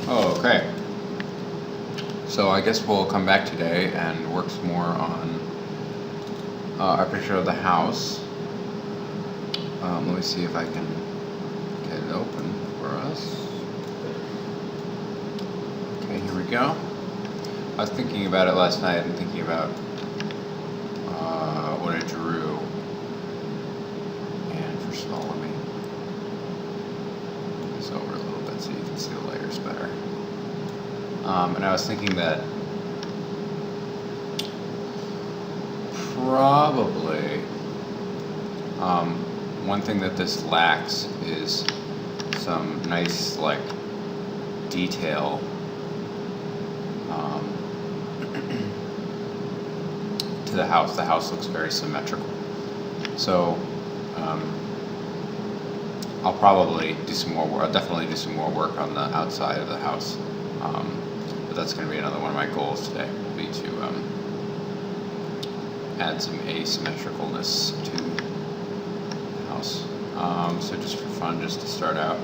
Oh, okay. So I guess we'll come back today and work some more on our picture of the house. Let me see if I can get it open for us. Okay, here we go. I was thinking about it last night and thinking about what I drew. And first of all, let me move this over a little bit so you can see the layers better. And I was thinking that probably one thing that this lacks is some nice like detail to the house. The house looks very symmetrical. So I'll probably do some more work. I'll definitely do some more work on the outside of the house. But that's going to be another one of my goals today, will be to add some asymmetricalness to the house. So just for fun, just to start out,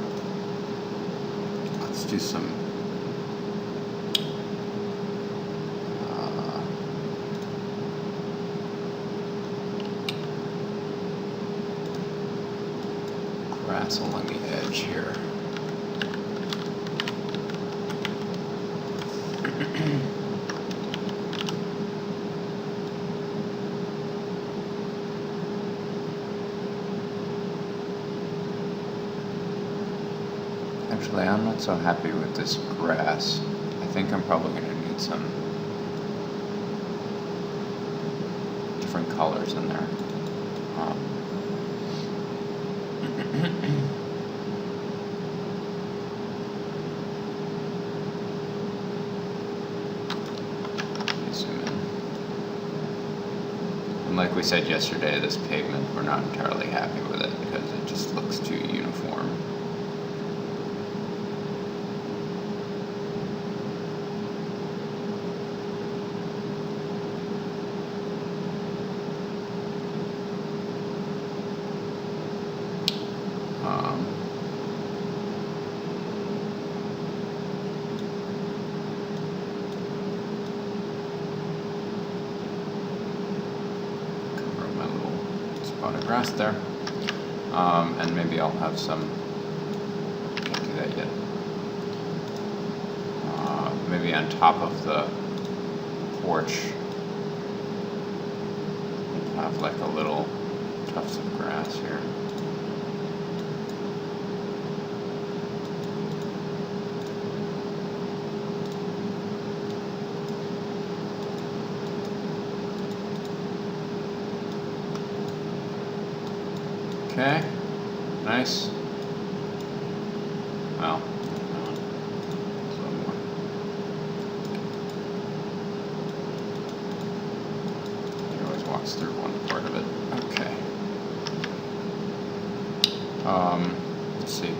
let's do some grass along the edge here. Actually, I'm not so happy with this grass. I think I'm probably going to need some different colors in there. Zoom in. And like we said yesterday, this pavement, we're not entirely happy with it because it just looks too uniform. Cover my little spot of grass there. And maybe I'll have some, can't do that yet. Maybe on top of the porch, have like a little tufts of grass here. Okay, nice. Well, he always walks through one part of it. Okay. Let's see.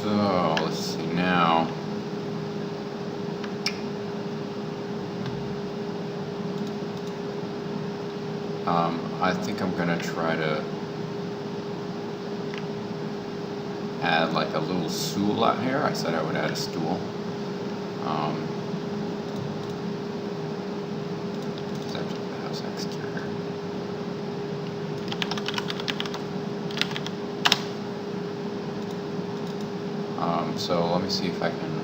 So let's see now. I think I'm gonna try to add like a little stool out here. I said I would add a stool. It's actually the house exterior. So let me see if I can,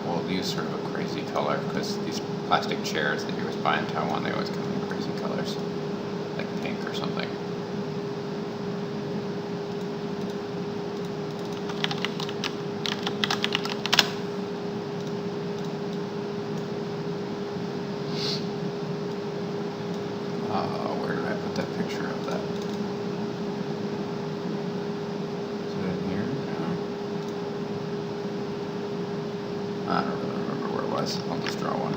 we'll use sort of a crazy color because these plastic chairs that you always buy in Taiwan, they always come in crazy colors, like pink or something. Where did I put that picture of that? Is it in here? No. I don't really remember where it was. I'll just draw one.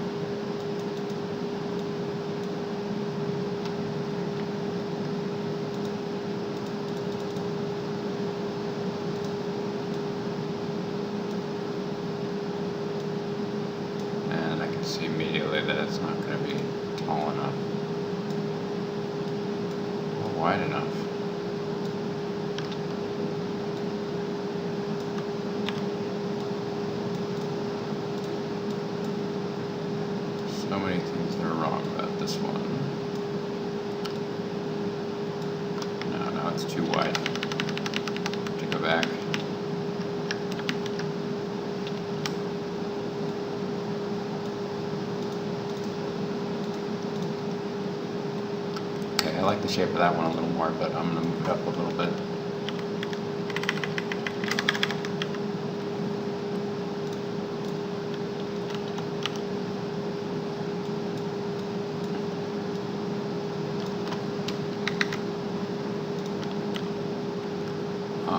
see immediately that it's not going to be tall enough or wide enough. So many things that are wrong about this one. No, it's too wide. To go back. Okay, I like the shape of that one a little more, but I'm going to move it up a little bit.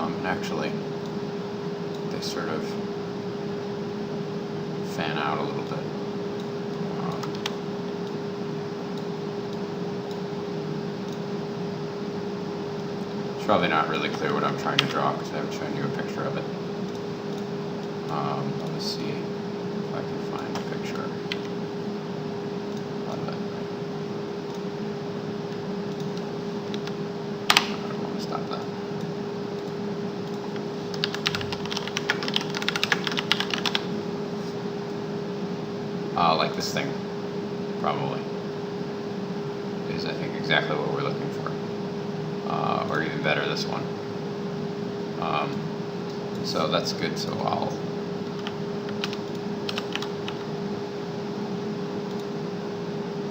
And actually, they sort of fan out a little bit. It's probably not really clear what I'm trying to draw because I haven't shown you a picture of it. Let me see if I can find a picture of it. I don't want to stop that. Like this thing, probably, is I think exactly what we're looking for. Or even better, this one. So that's good, so I'll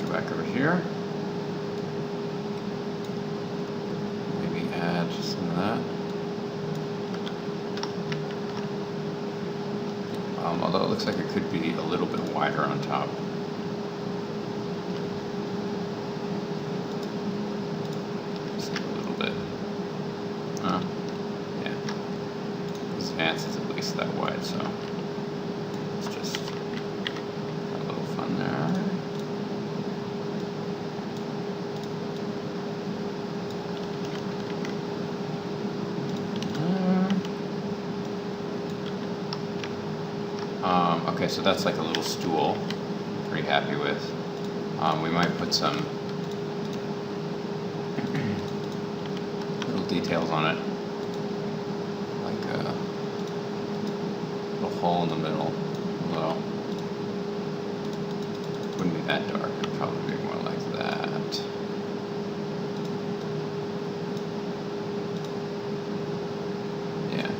go back over here. Maybe add some of that. Although it looks like it could be a little bit wider on top. Just a little bit. Yeah. This vance is at least that wide, so it's just a little fun there. Okay, so that's like a little stool. I'm pretty happy with. We might put some little details on it, like a little hole in the middle. Although it wouldn't be that dark. It'd probably be more like that. Yeah.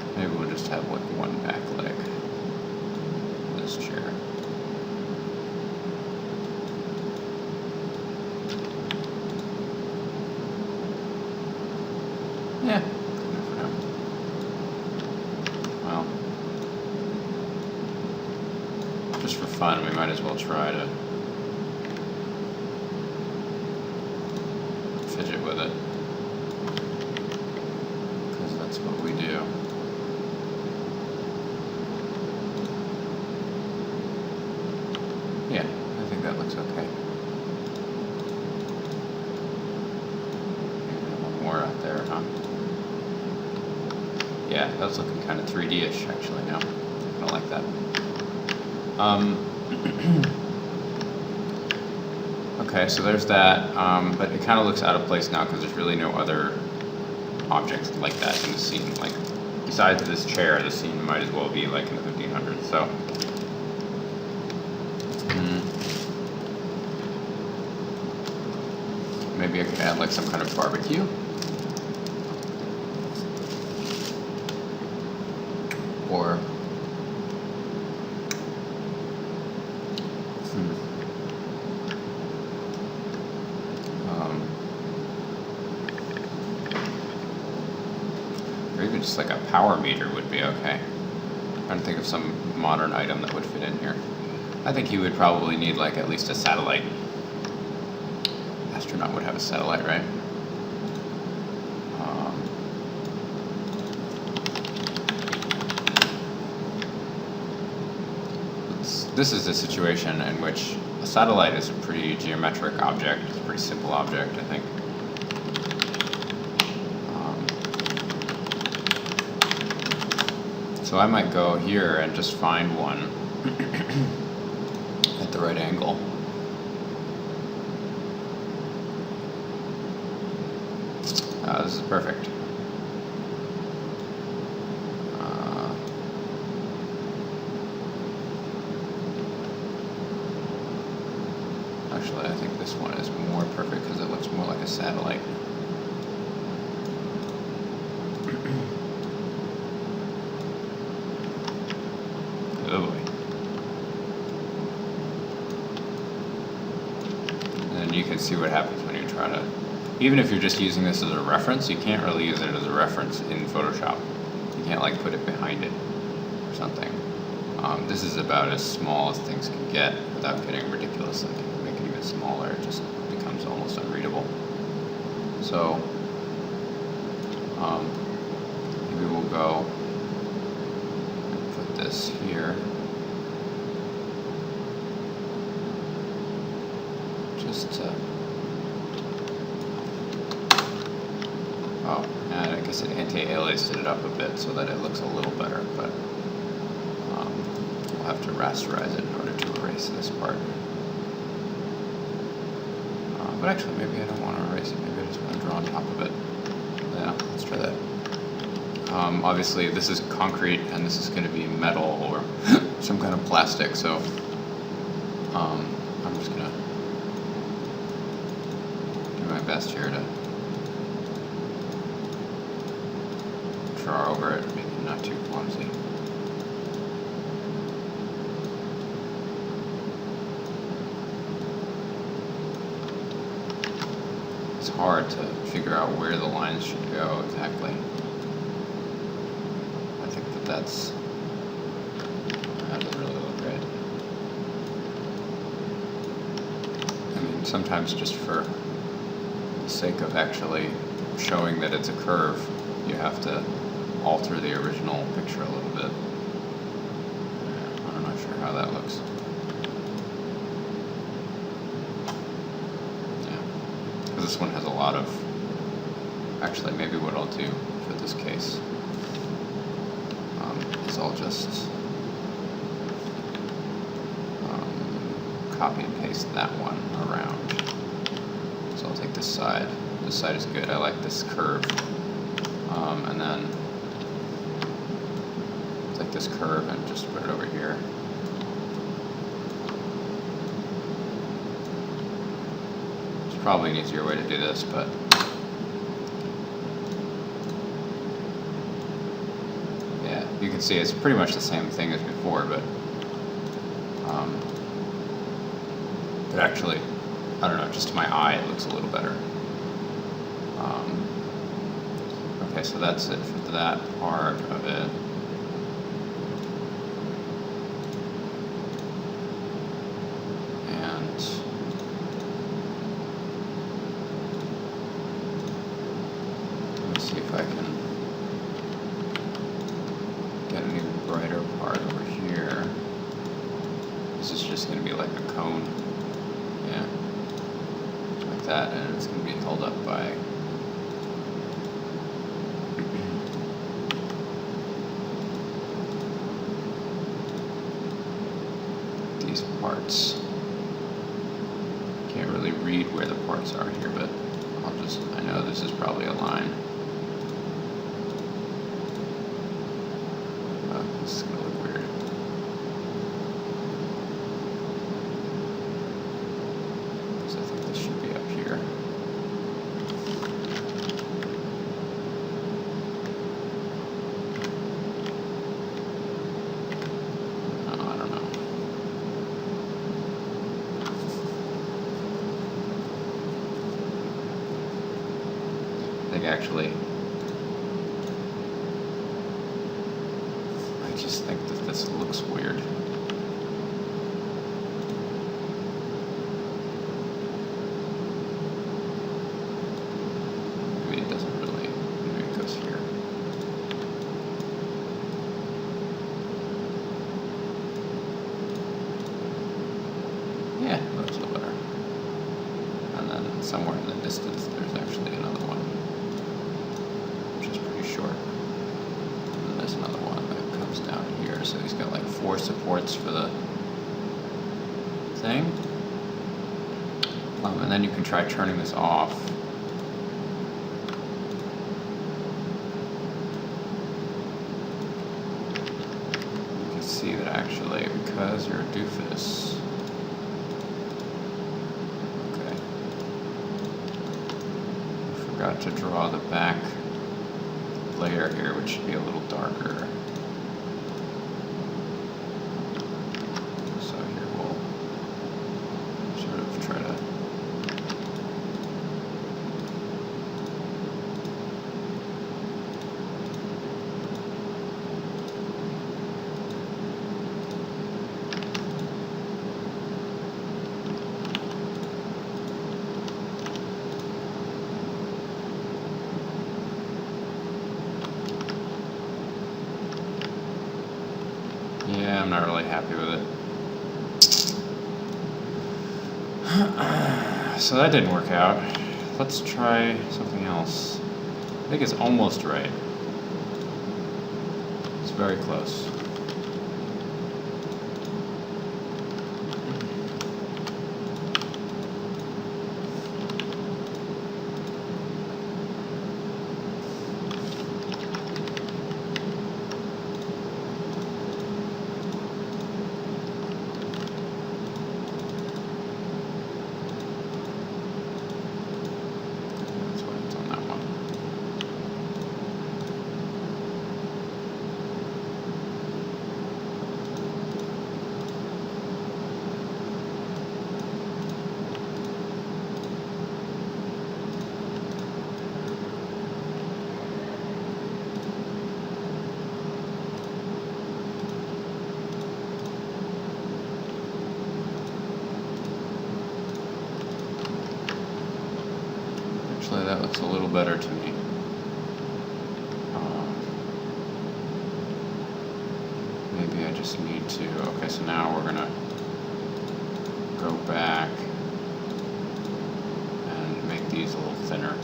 And maybe maybe we'll just have like one back leg for this chair. Yeah, good enough for now. Well, just for fun, we might as well try to fidget with it, because that's what we do. Yeah, I think that looks okay. Maybe one more out there, huh? Yeah, that's looking kind of 3D-ish actually now. I like that. Okay, so there's that, but it kind of looks out of place now because there's really no other objects like that in the scene. Like, besides this chair, the scene might as well be like in the 1500s, so. Maybe I could add like some kind of barbecue. Or even just like a power meter would be okay. I'm trying to think of some modern item that would fit in here. I think you would probably need like at least a satellite. Astronaut would have a satellite, right? This is the situation in which a satellite is a pretty geometric object. It's a pretty simple object, I think. So I might go here and just find one at the right angle. This is perfect. Actually, I think this one is more perfect because it looks more like a satellite. Oh boy. And then you can see what happens when you try to, even if you're just using this as a reference, you can't really use it as a reference in Photoshop. You can't like put it behind it or something. This is about as small as things can get without getting ridiculous. Like if you make it even smaller, it just becomes almost unreadable. So maybe we'll go and put this here. Just oh, and I guess it anti-aliased it up a bit so that it looks a little better, but we'll have to rasterize it in order to erase this part. But actually, maybe I don't want to erase it. Maybe I just want to draw on top of it. Yeah, let's try that. Obviously, this is concrete, and this is going to be metal or some kind of plastic, so I'm just going to do my best here to draw over it, make it not too clumsy. It's hard to figure out where the lines should go exactly. I think that that doesn't really look right. I mean, sometimes just for the sake of actually showing that it's a curve, you have to alter the original picture a little bit. I'm not sure how that looks. This one has a lot of, actually maybe what I'll do for this case is I'll just copy and paste that one around. So I'll take this side. This side is good. I like this curve. And then take this curve and just put it over here. Probably an easier way to do this, but yeah, you can see it's pretty much the same thing as before, but actually, I don't know, just to my eye it looks a little better. Okay, so that's it for that part of it. See if I can get an even brighter part over here. This is just going to be like a cone. Yeah. Like that, and it's going to be held up by these parts. Can't really read where the parts are here, but I know this is probably a line. This is going to look weird. Because I think this should be up here. No, I don't know. I think actually I just think that this looks weird. Maybe it doesn't really, maybe it goes here. Yeah, it looks a little better. And then somewhere in the distance there's actually another one, which is pretty short. And then there's another one that comes down. supports for the thing. And then you can try turning this off. You can see that actually, because you're a doofus. Okay. I forgot to draw the back layer here, which should be a little darker. So here we'll sort of try to I'm not really happy with it. So that didn't work out. Let's try something else. I think it's almost right. It's very close. Actually, that looks a little better to me. Maybe I just need to, okay, so now we're gonna go back and make these a little thinner.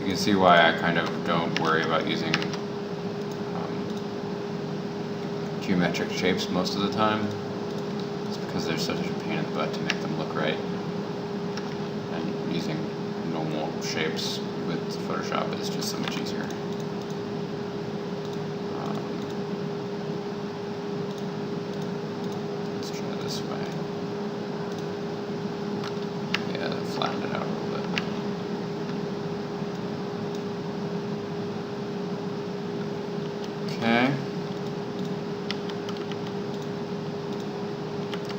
You can see why I kind of don't worry about using geometric shapes most of the time. It's because they're such a pain in the butt to make them look right. And using normal shapes with Photoshop is just so much easier. Let's try this way. Yeah, that flattened it out a little bit. Okay.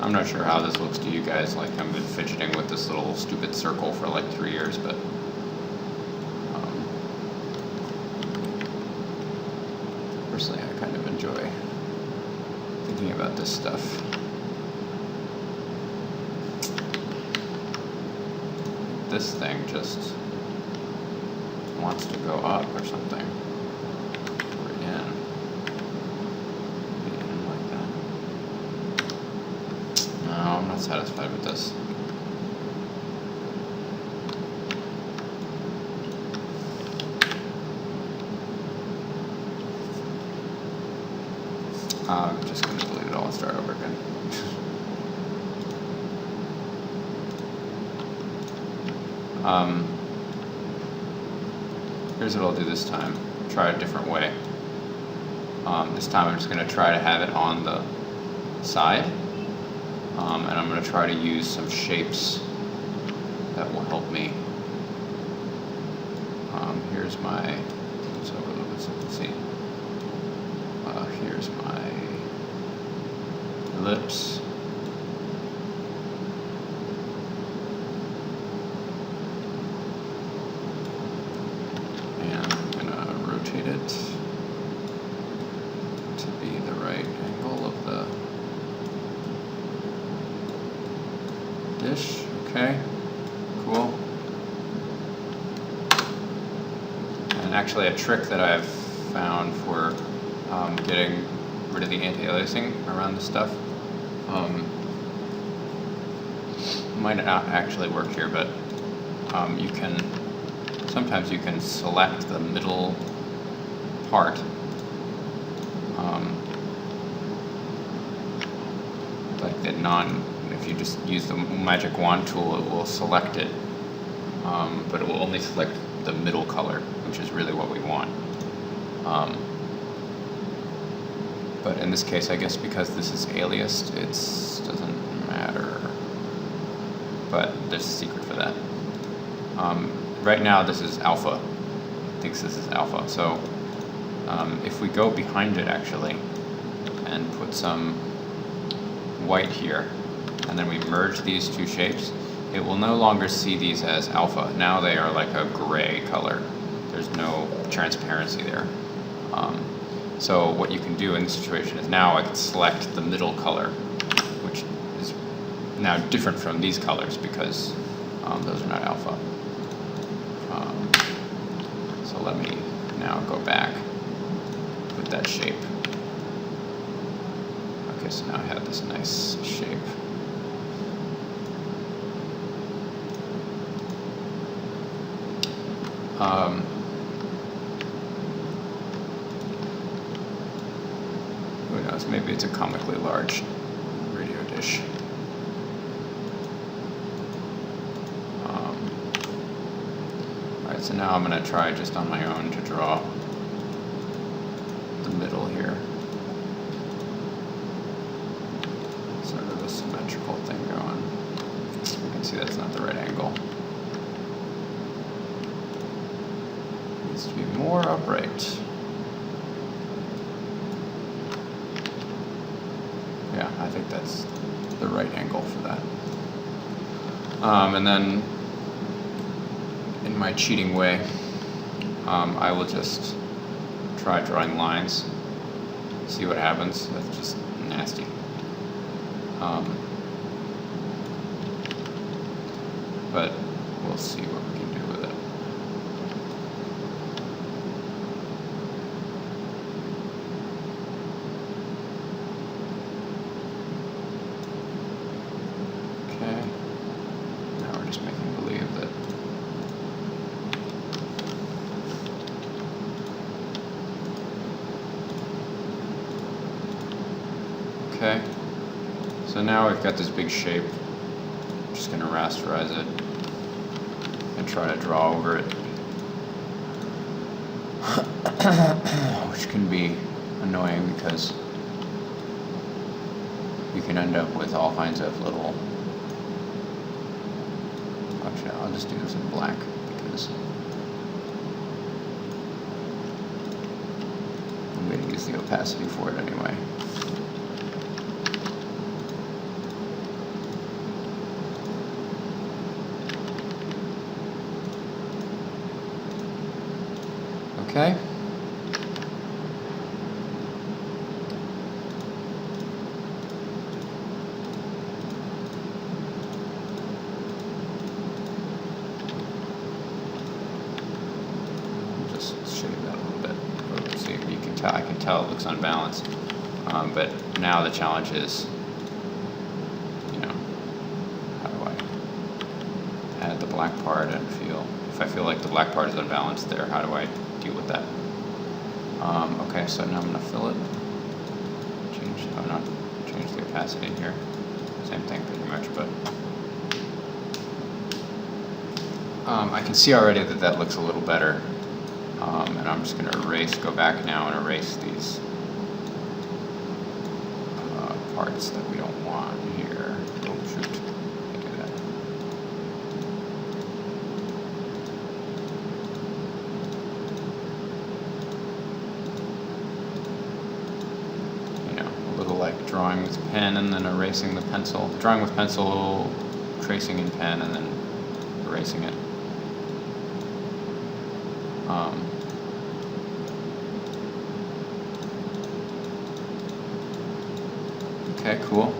I'm not sure how this looks to you guys. Like, I've been fidgeting with this little stupid circle for like 3 years, but personally, I kind of enjoy thinking about this stuff. This thing just wants to go up or something. Or in. Like that. No, I'm not satisfied with this. I'm just going to delete it all and start over again. Here's what I'll do this time. Try a different way. This time I'm just going to try to have it on the side. And I'm going to try to use some shapes that will help me. Here's my, so let's see. Here's my ellipse. And I'm going to rotate it to be the right angle of the dish. Okay, cool. And actually a trick that I've found for getting rid of the anti-aliasing around this stuff might not actually work here, but sometimes you can select the middle part. Like if you just use the magic wand tool, it will select it, but it will only select the middle color, which is really what we want. But in this case, I guess because this is aliased, it doesn't matter. But there's a secret for that. Right now, this is alpha. It thinks this is alpha. So if we go behind it, actually, and put some white here, and then we merge these two shapes, it will no longer see these as alpha. Now they are like a gray color. There's no transparency there. So what you can do in this situation is now I can select the middle color, which is now different from these colors because those are not alpha. So let me now go back with that shape. Okay, so now I have this nice shape. Who knows, maybe it's a comically large radio dish. Alright, so now I'm going to try just on my own to draw the middle here. Sort of a symmetrical thing going. You can see that's not the right angle. Needs to be more upright. Yeah, I think that's the right angle for that. And then, in my cheating way, I will just try drawing lines, see what happens. That's just nasty. But we'll see what we can do with it. Okay, now we're just making believe that okay, so now we've got this big shape. I'm just going to rasterize it and try to draw over it, which can be annoying because you can end up with all kinds of little. Actually, I'll just do this in black because I'm going to use the opacity for it anyway. Okay. Just shade that a little bit. Oh, see, you can tell. I can tell it looks unbalanced. But now the challenge is, how do I add the black part and feel? If I feel like the black part is unbalanced there, how do I deal with that? Okay, so now I'm going to fill it. Change the opacity here. Same thing pretty much, but I can see already that that looks a little better. And I'm just going to go back now and erase these parts that we don't want here. Oh shoot, I do that. A little like drawing with pen and then erasing the pencil. Drawing with pencil, tracing in pen, and then erasing it. Okay, cool.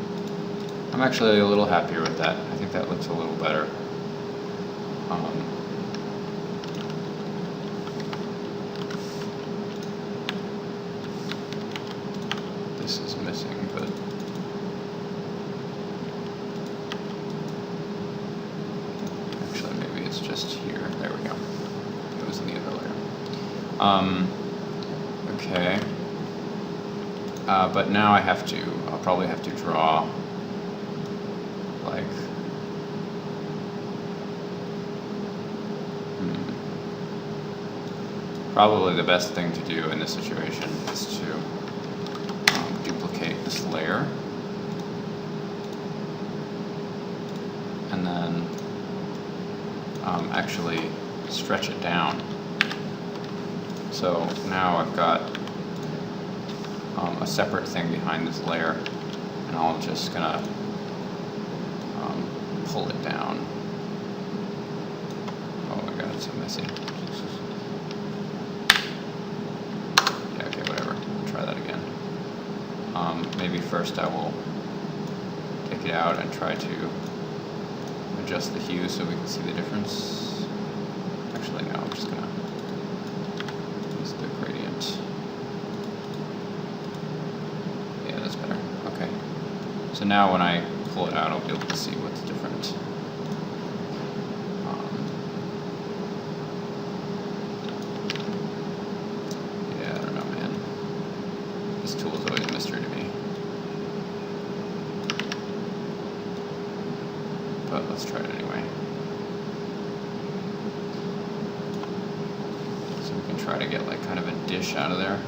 I'm actually a little happier with that. I think that looks a little better. This is missing, but Okay. But now I'll probably have to draw, like, probably the best thing to do in this situation is to duplicate this layer, and then actually stretch it down. So now I've got a separate thing behind this layer, and I'm just gonna pull it down. Oh my god, it's so messy. Yeah, okay, whatever. I'll try that again. Maybe first I will take it out and try to adjust the hue so we can see the difference. Actually, no, I'm just gonna use the gradient. Yeah, that's better. Okay. So now when I pull it out, I'll be able to see what's different. Yeah, I don't know, man. This tool is always a mystery to me. But let's try it anyway. So we can try to get like kind of a dish out of there.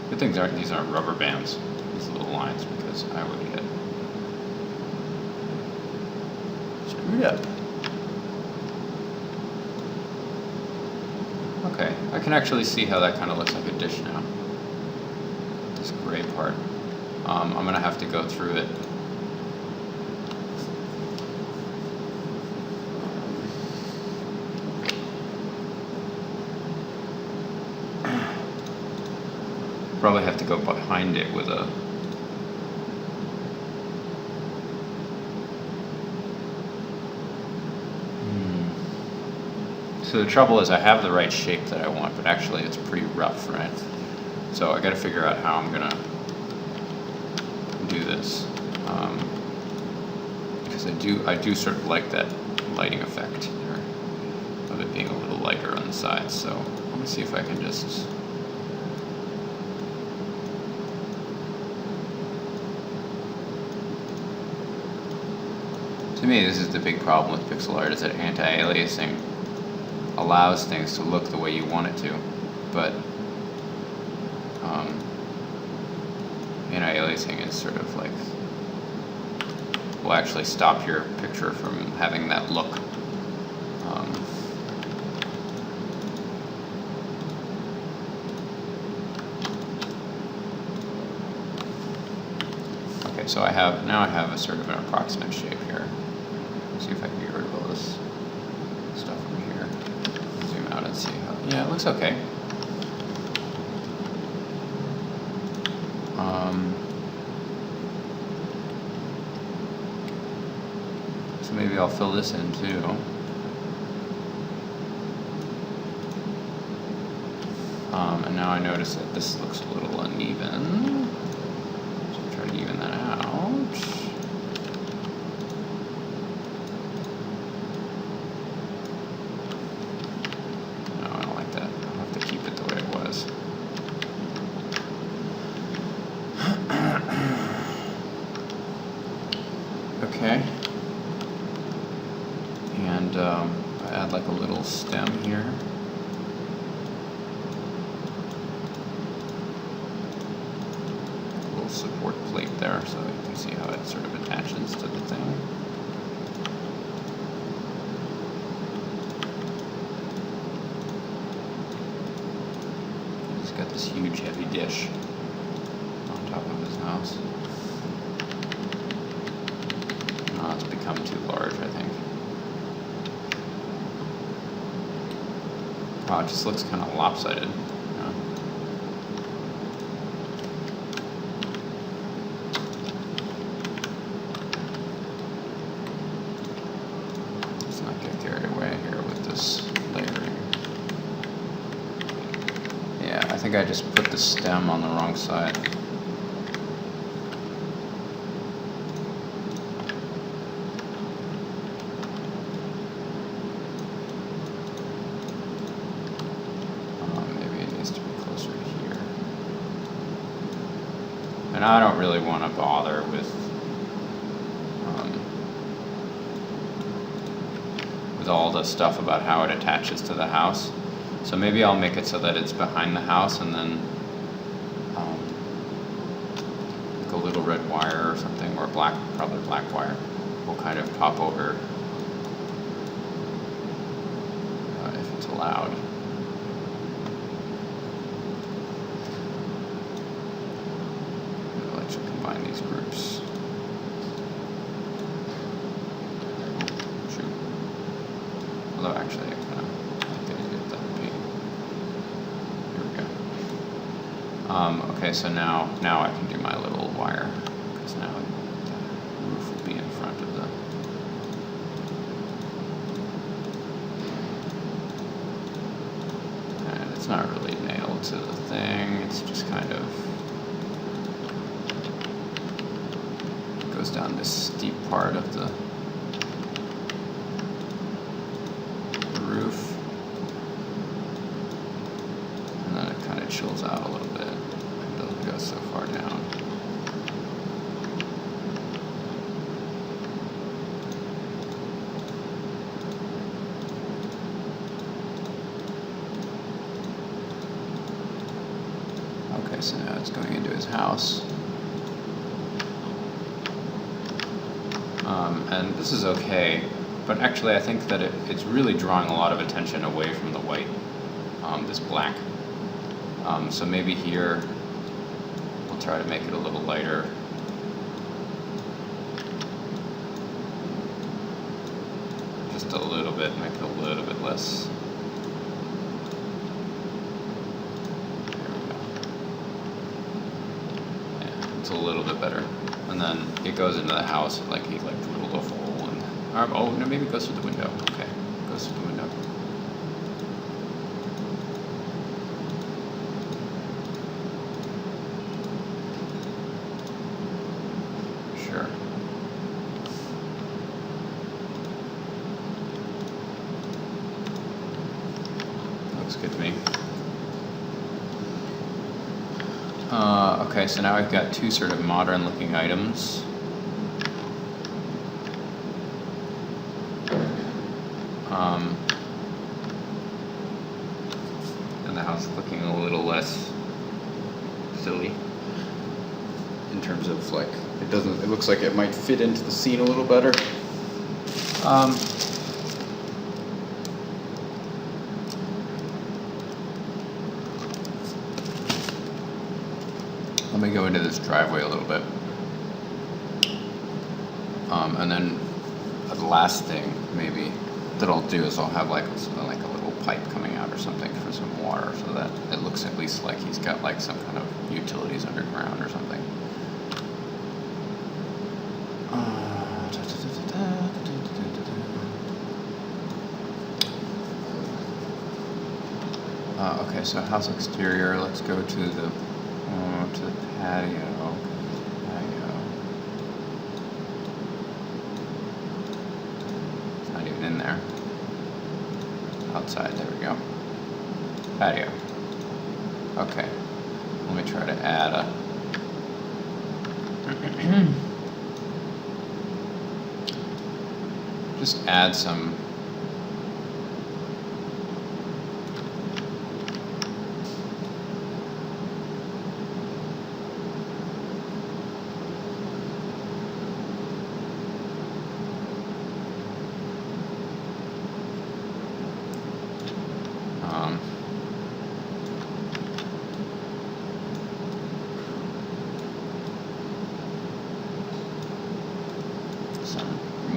Good things these aren't rubber bands, these little lines, because I would get screwed up. Okay, I can actually see how that kind of looks like a dish now. This gray part. I'm going to have to go through it. Probably have to go behind it with a So the trouble is I have the right shape that I want, but actually it's pretty rough, right? So I got to figure out how I'm gonna do this, because I do sort of like that lighting effect there of it being a little lighter on the sides. So let me see if I can just. To me, this is the big problem with pixel art, is that anti-aliasing allows things to look the way you want it to, but anti-aliasing is sort of like, will actually stop your picture from having that look. Okay, so now I have a sort of an approximate shape here. Let's see if I can get rid of all this stuff from here. Zoom out and see how. Yeah, it looks okay. So maybe I'll fill this in too. And now I notice that this looks a little uneven. So I'll try to even that out. Okay, and I add like a little stem here. A little support plate there, so you can see how it sort of attaches to the thing. He's got this huge heavy dish on top of his house. It's become too large, I think. Wow, it just looks kind of lopsided. Let's not get carried away here with this layering. Yeah, I think I just put the stem on the wrong side. And I don't really want to bother with all the stuff about how it attaches to the house. So maybe I'll make it so that it's behind the house, and then like a little red wire or something, or black, probably black wire, will kind of pop over if it's allowed. I'll let you combine these groups. Shoot. Although actually, I kind of didn't get that paint. Here we go. Okay, so now I can do my little wire, because now the roof will be in front of the. And it's not really nailed to the thing. It's just kind of goes down this steep part of the roof, and then it kind of chills out a little bit. It doesn't go so far down. Okay, so now it's going into his house. And this is okay, but actually I think that it's really drawing a lot of attention away from the white, this black. So maybe here we'll try to make it a little lighter. Just a little bit, make it a little bit less. There we go. Yeah, it's a little bit better. And then it goes into the house, like he like drilled a hole, and oh no, maybe it goes through the window. Okay, goes through the window. Sure. Looks good to me. Okay, so now I've got two sort of modern-looking items. And the house looking a little less silly in terms of like it looks like it might fit into the scene a little better. Let me go into this driveway a little bit. And then the last thing maybe that I'll do is I'll have like a little pipe coming out or something for some water, so that it looks at least like he's got like some kind of utilities underground or something. Okay, so house exterior. Let's go to the patio. It's not even in there. Outside, there we go. Patio. Okay. Let me try to add a just add some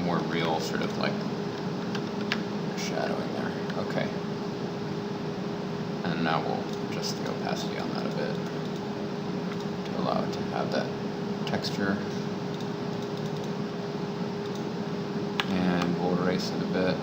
more real sort of like shadowing there. Okay. And now we'll adjust the opacity on that a bit to allow it to have that texture. And we'll erase it a bit.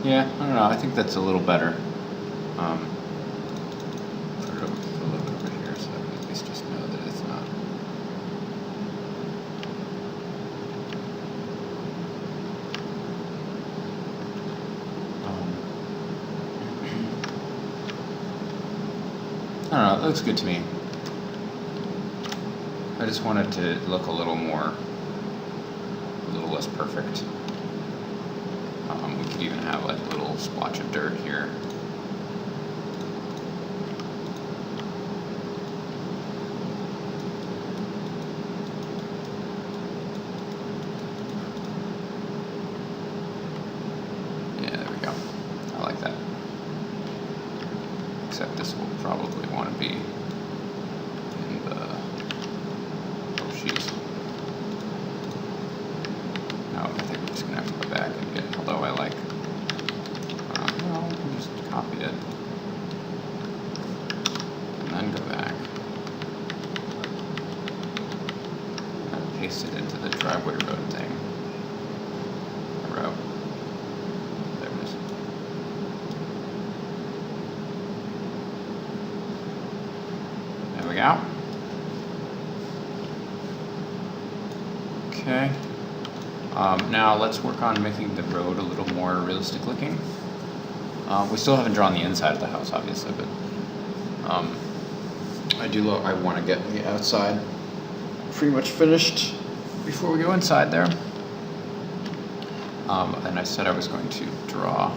Yeah, I don't know. I think that's a little better. I don't know, it looks good to me. I just want it to look a little less perfect. We could even have like a little splotch of dirt here. Yeah, there we go. I like that. Except this will probably want to be in the, oh jeez. No, I think we're just going to have to go back and get, although I like, no, we can just copy it. And then go back. And paste it into the driveway road thing. Route. There it is. There we go. Okay. Now let's work on making the road a little more realistic looking. We still haven't drawn the inside of the house, obviously, but I want to get the outside pretty much finished before we go inside there. And I said I was going to draw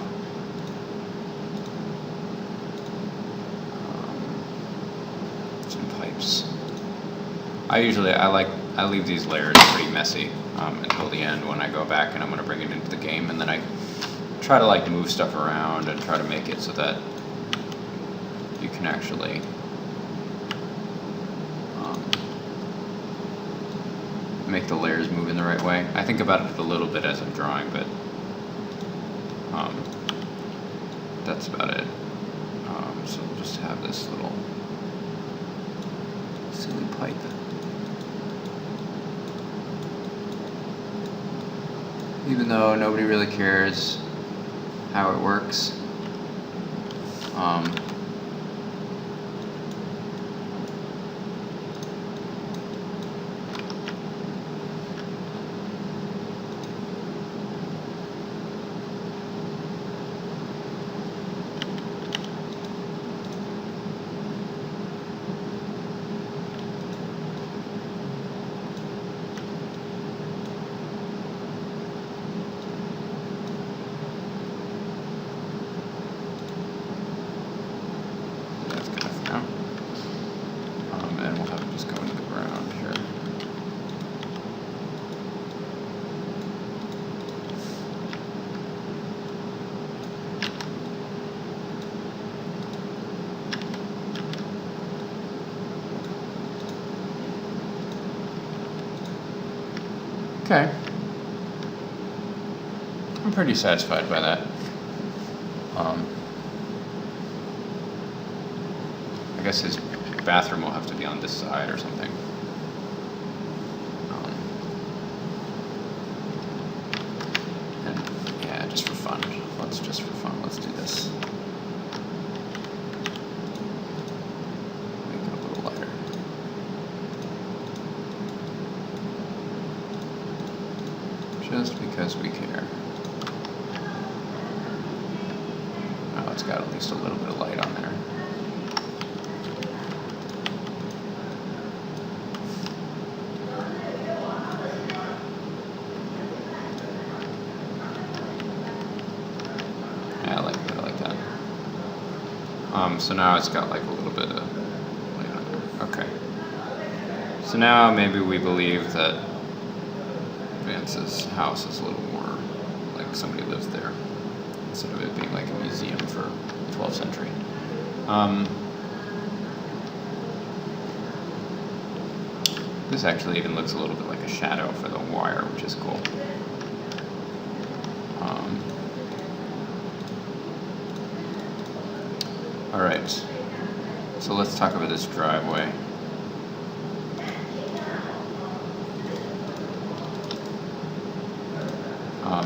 some pipes. I leave these layers pretty messy until the end when I go back and I'm going to bring it into the game, and then I try to like move stuff around and try to make it so that you can actually make the layers move in the right way. I think about it a little bit as I'm drawing, but that's about it. So we'll just have this little silly pipe. Even though nobody really cares how it works. And we'll have it just go into the ground here. Okay. I'm pretty satisfied by that. I guess his bathroom will have to be on this side or something. And yeah, just for fun. Let's do this. Make it a little lighter. Just because we care. Oh, it's got at least a little bit of light on there. Yeah, I like that. So now it's got like a little bit of light on there. Okay. So now maybe we believe that Vance's house is a little more like somebody lives there, instead of it being like a museum for 12th century. This actually even looks a little bit like a shadow for the wire, which is cool. Alright, so let's talk about this driveway.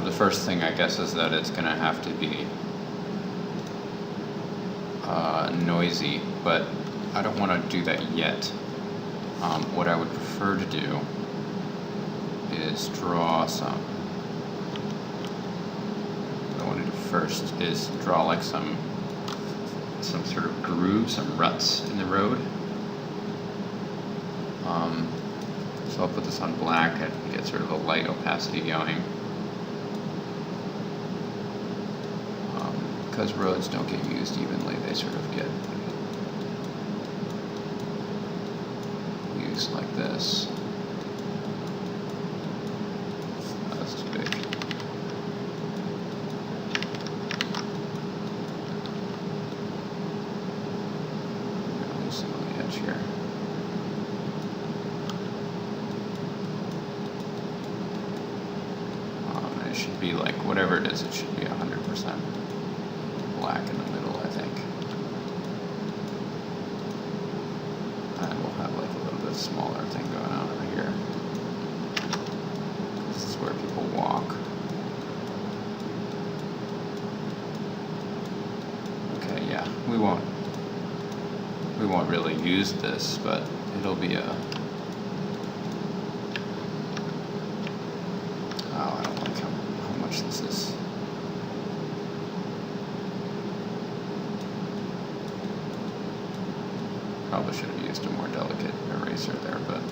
The first thing, I guess, is that it's going to have to be noisy, but I don't want to do that yet. What I would prefer to do is draw some. What I want to do first is draw like some some sort of grooves, some ruts in the road. So I'll put this on black and get sort of a light opacity going. Because roads don't get used evenly, they sort of get used like this. That's too big. Loosen on the edge here. It should be like, whatever it is, it should be 100% black in the middle, I think. And we'll have like a little bit smaller thing going on over here. This is where people walk. Okay, yeah, we won't really use this, but it'll be a, oh, I don't like how much this is. Probably should have used a more delicate eraser there, but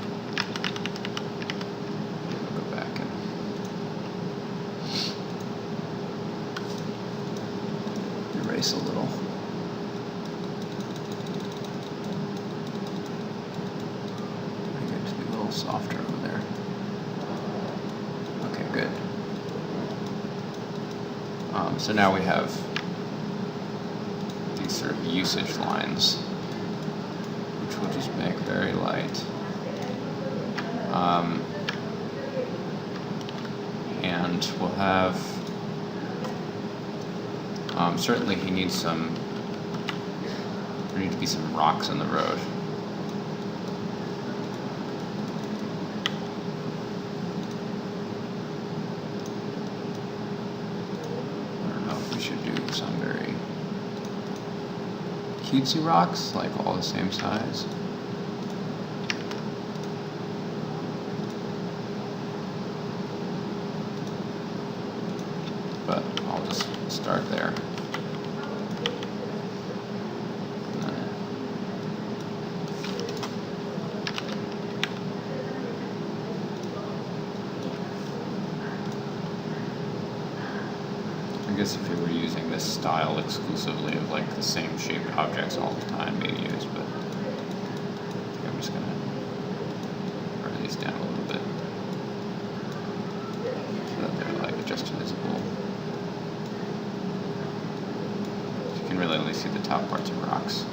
we'll go back and erase a little. I get it to be a little softer over there. Okay, good. So now we have these sort of usage lines, we'll just make very light. And we'll have, certainly he needs some, there need to be some rocks in the road. I don't know if we should do some very cutesy rocks, like all the same size. But I'll just start there. I guess if you were using this style exclusively of like the same shaped objects all the time, maybe use, but I think I'm just gonna burn these down a little bit so that they're like just visible. You can really only see the top parts of rocks.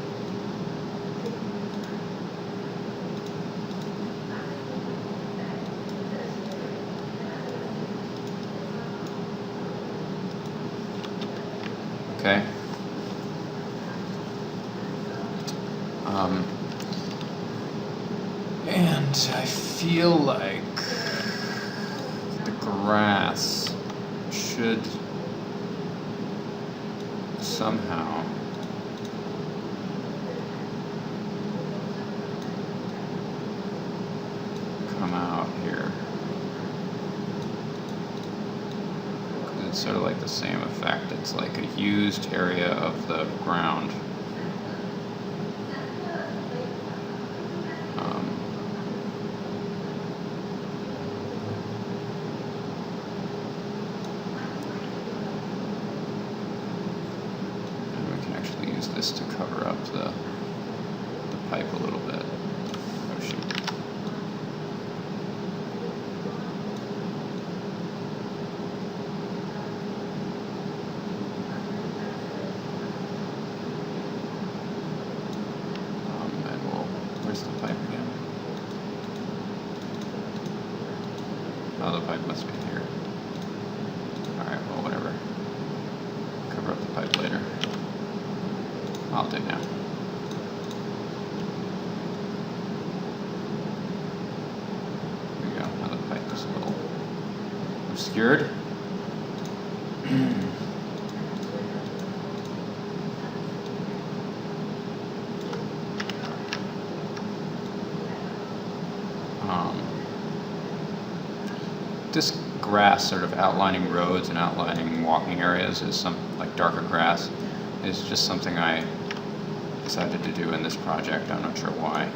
Okay. And I feel like the grass should somehow come out here. It's sort of like the same effect. It's like a used area of the ground. And we can actually use this to cover up the pipe a little bit. Oh shoot. Where's the pipe again? Oh, the pipe must be here. Alright, well, whatever. Cover up the pipe later. I'll do now. There we go. Now the pipe is a little obscured. This grass sort of outlining roads and outlining walking areas is some, like darker grass, is just something I decided to do in this project. I'm not sure why.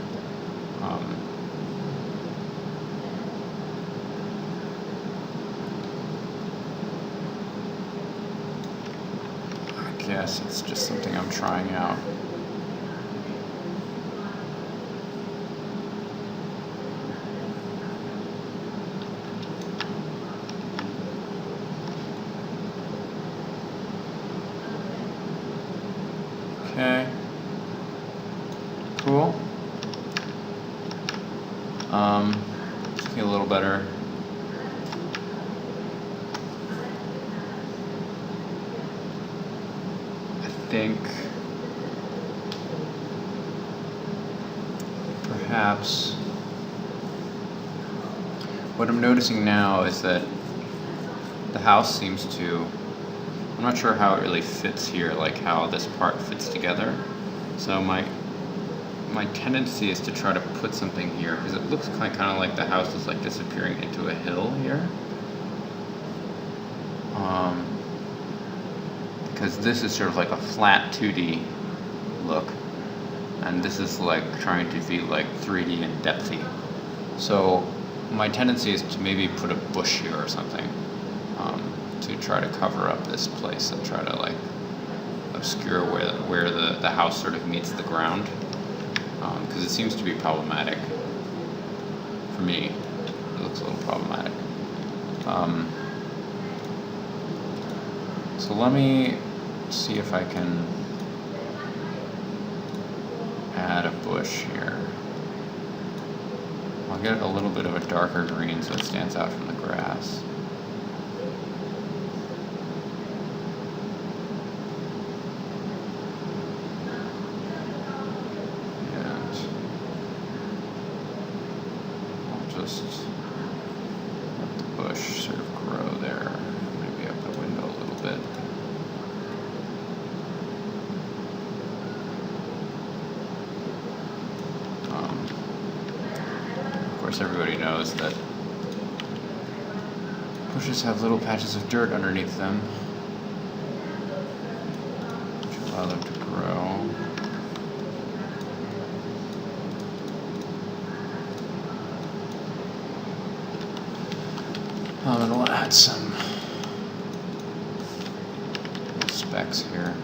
I guess it's just something I'm trying out. Okay. Cool. Feel a little better. I think perhaps what I'm noticing now is that the house seems to, I'm not sure how it really fits here, like how this part fits together. So my tendency is to try to put something here because it looks kind of like the house is like disappearing into a hill here. Because this is sort of like a flat 2D look, and this is like trying to be like 3D and depthy. So my tendency is to maybe put a bush here or something to try to cover up this place and try to like obscure where the house sort of meets the ground, because it seems to be problematic for me. It looks a little problematic. So let me see if I can add a bush here. I'll get a little bit of a darker green so it stands out from the grass. And I'll just let the bush sort of grow there. Maybe up the window a little bit. Of course, everybody knows that bushes have little patches of dirt underneath them, which allow them to grow. And we'll add some specks here.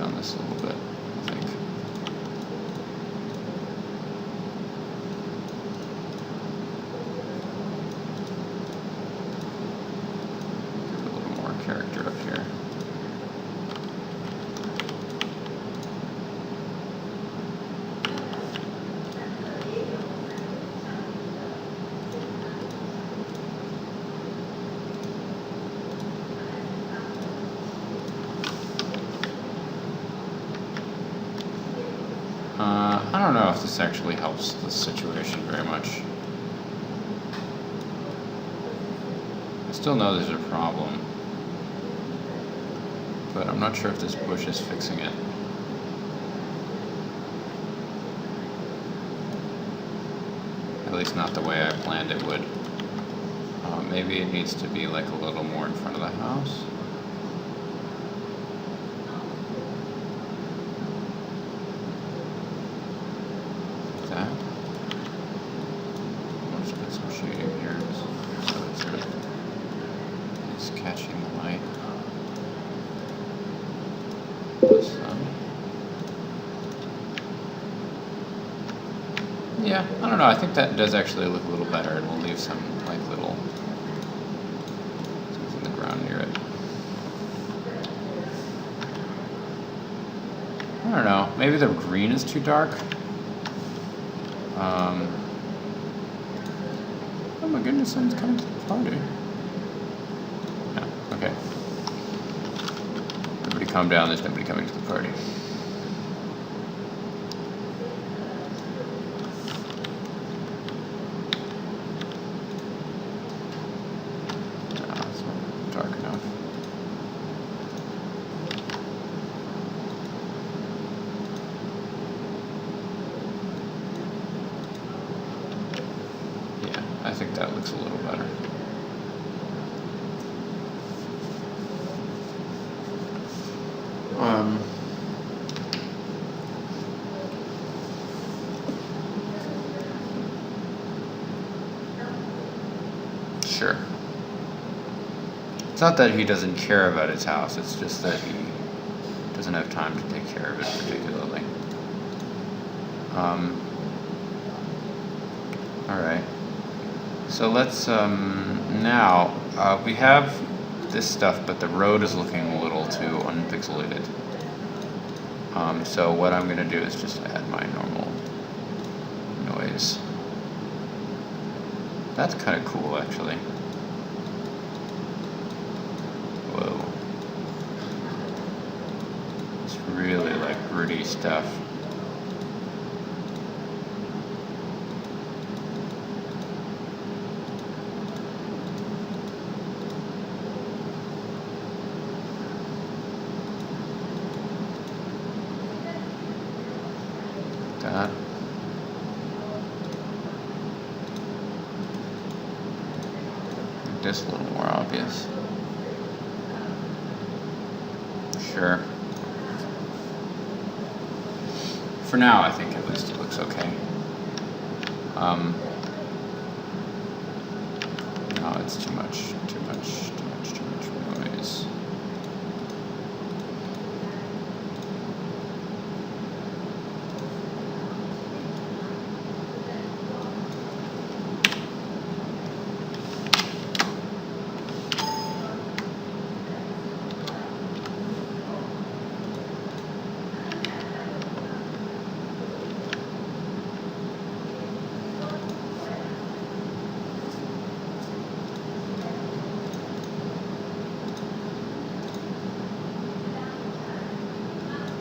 On this a little bit, I think. Give it a little more character up here. I don't know if this actually helps the situation very much. I still know there's a problem, but I'm not sure if this bush is fixing it. At least not the way I planned it would. Maybe it needs to be like a little more in front of the house. Catching the light. Yeah, I don't know. I think that does actually look a little better, and we'll leave some like little things in the ground near it. I don't know. Maybe the green is too dark. Oh my goodness, someone's coming to the party. Okay. Everybody calm down, there's nobody coming to the party. No, it's not dark enough. I think that looks a little better. Sure. It's not that he doesn't care about his house, it's just that he doesn't have time to take care of it particularly. Alright. So let's, now, we have this stuff, but the road is looking a little too unpixelated. So what I'm going to do is just add my normal noise. That's kind of cool, actually. Whoa. It's really like gritty stuff. That. Make this a little more obvious. Sure. For now, I think at least it looks okay. No, it's too much noise.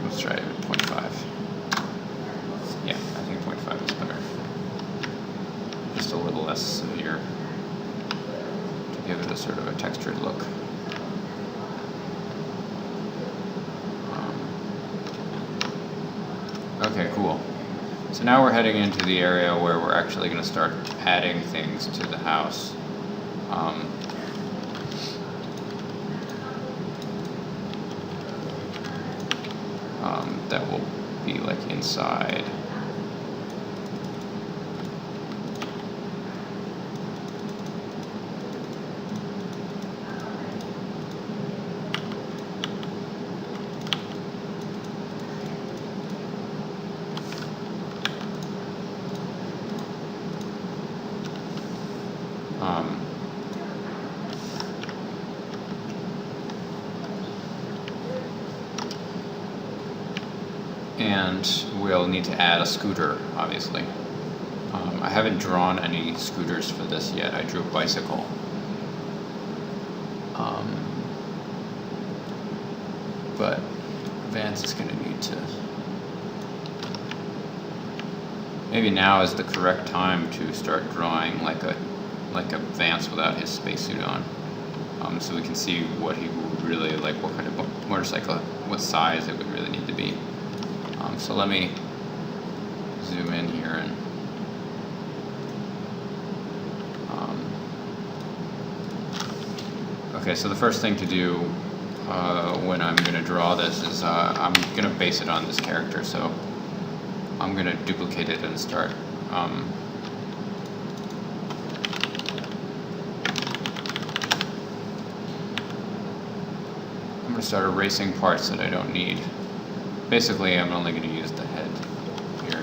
Let's try 0.5. Yeah, I think 0.5 is better. Just a little less severe to give it a sort of a textured look. Okay, cool. So now we're heading into the area where we're actually going to start adding things to the house. That will be like inside. And we'll need to add a scooter, obviously. I haven't drawn any scooters for this yet. I drew a bicycle. But Vance is going to need to... Maybe now is the correct time to start drawing like a Vance without his spacesuit on. So we can see what he would really like, what kind of motorcycle, what size it would really need to be. So let me zoom in here and okay, so the first thing to do when I'm going to draw this is I'm going to base it on this character, so I'm going to duplicate it and start I'm going to start erasing parts that I don't need. Basically, I'm only going to use the head here.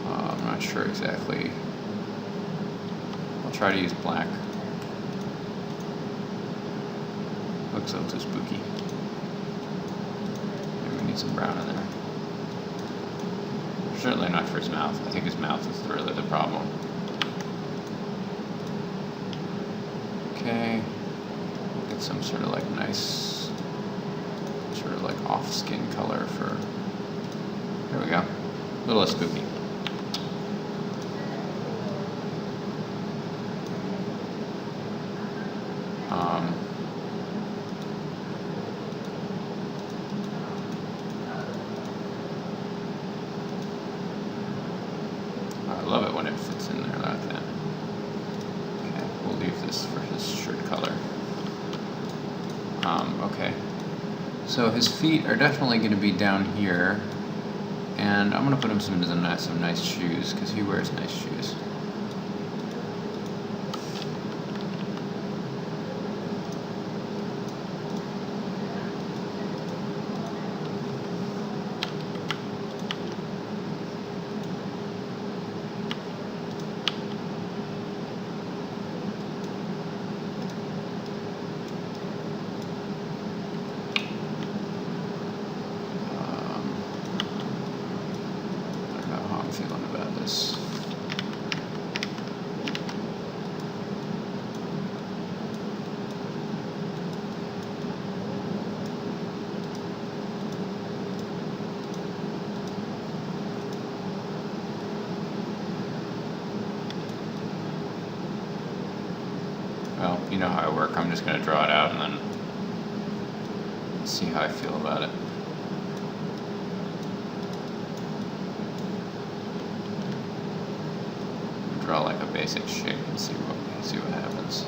I'm not sure exactly. I'll try to use black. Looks a little too spooky. Maybe we need some brown in there. Certainly not for his mouth. I think his mouth is really the problem. Okay. Get some sort of like nice, sort of like off skin color for, there we go, a little less spooky. I love it when it fits in there like that. Okay, we'll leave this for his shirt color. Okay, so his feet are definitely going to be down here, and I'm going to put him some nice shoes, because he wears nice shoes. Feeling about this. Well, you know how I work. I'm just going to draw it out and then see how I feel about it. Draw like a basic shape and see what happens.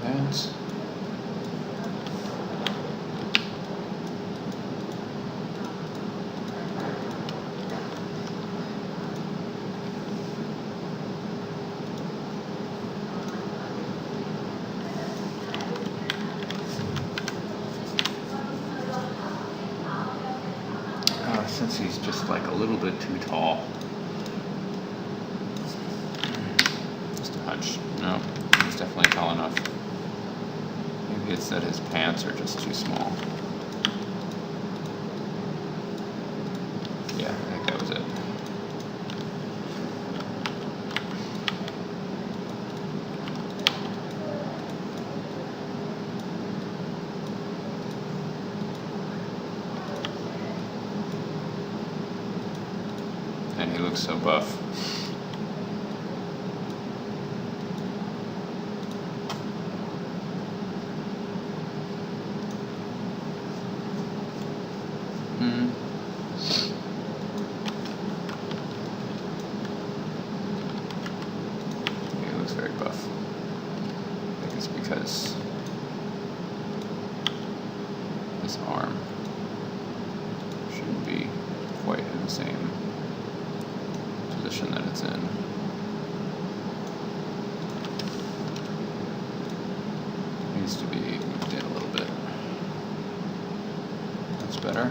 Hands. Since he's just like a little bit too tall. Just a hunch. No, he's definitely tall enough. Maybe it's that his pants are just too small. Yeah, I think that was it. And he looks so buff. He looks very buff. I think it's because his arm shouldn't be quite in the same position that it's in. Needs to be moved in a little bit. That's better.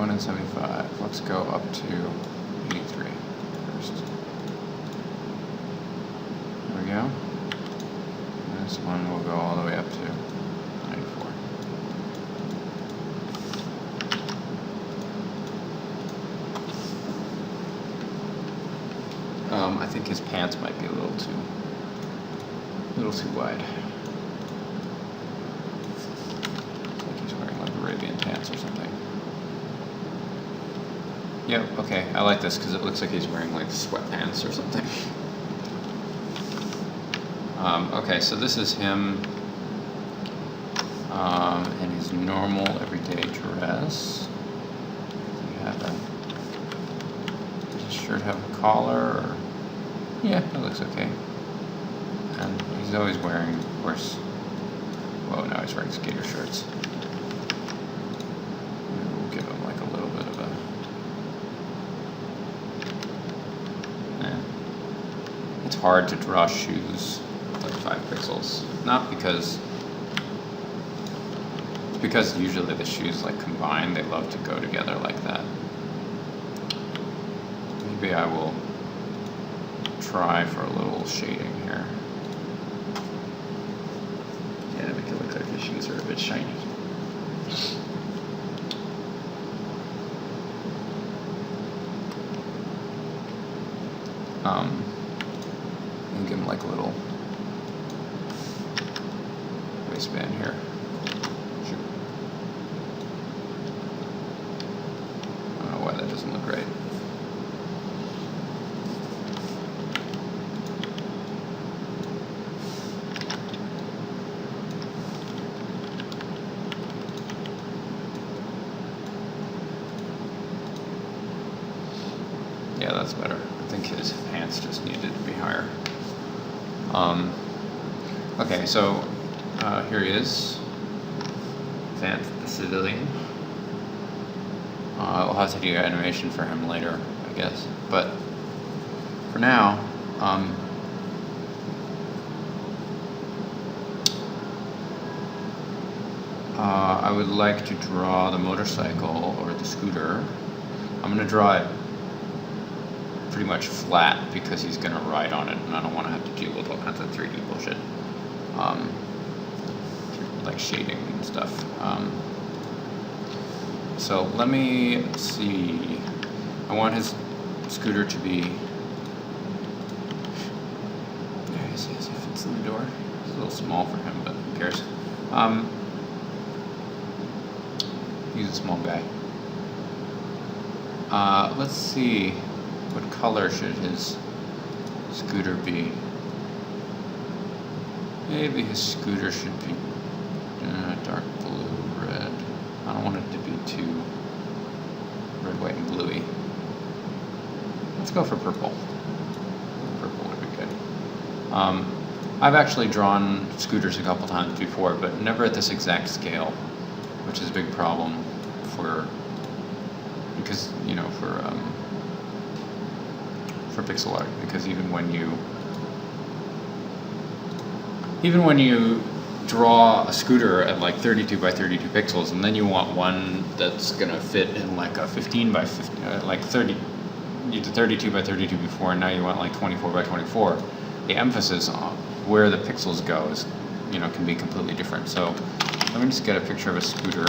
And 75. Let's go up to 83 first. There we go. And this one will go all the way up to 94. I think his pants might be a little too wide. It's like he's wearing like Arabian pants or something. Yep, okay, I like this because it looks like he's wearing like sweatpants or something. Okay, so this is him in his normal everyday dress. Does his shirt have a collar? Or, yeah, that looks okay. And he's always wearing, of course, well, now he's wearing skater shirts. We'll give him like a little bit of a, it's hard to draw shoes with like 5 pixels. Not because, it's because usually the shoes like combined, they love to go together like that. Maybe I will try for a little shading here. Yeah, make it look like the shoes are a bit shiny. And give him like a little waistband here. Sure. I don't know why that doesn't look right. Yeah, that's better. I think his pants just needed to be higher. Okay, so here he is, Vance the civilian. We'll have to do animation for him later, I guess. But for now, I would like to draw the motorcycle or the scooter. I'm going to draw it pretty much flat because he's going to ride on it and I don't want to have to deal with all kinds of 3D bullshit. Like shading and stuff. So let me see. I want his scooter to be, there he is, he fits in the door. It's a little small for him, but who cares? He's a small guy. Let's see, what color should his scooter be? Maybe his scooter should be dark blue, red. I don't want it to be too red, white, and bluey. Let's go for purple. Purple would be good. I've actually drawn scooters a couple times before, but never at this exact scale, which is a big problem because, you know, for pixel art, because even when you draw a scooter at like 32 by 32 pixels, and then you want one that's gonna fit in like a 15 by 50, like 30, you did 32 by 32 before, and now you want like 24 by 24. The emphasis on where the pixels go is, you know, can be completely different. So let me just get a picture of a scooter.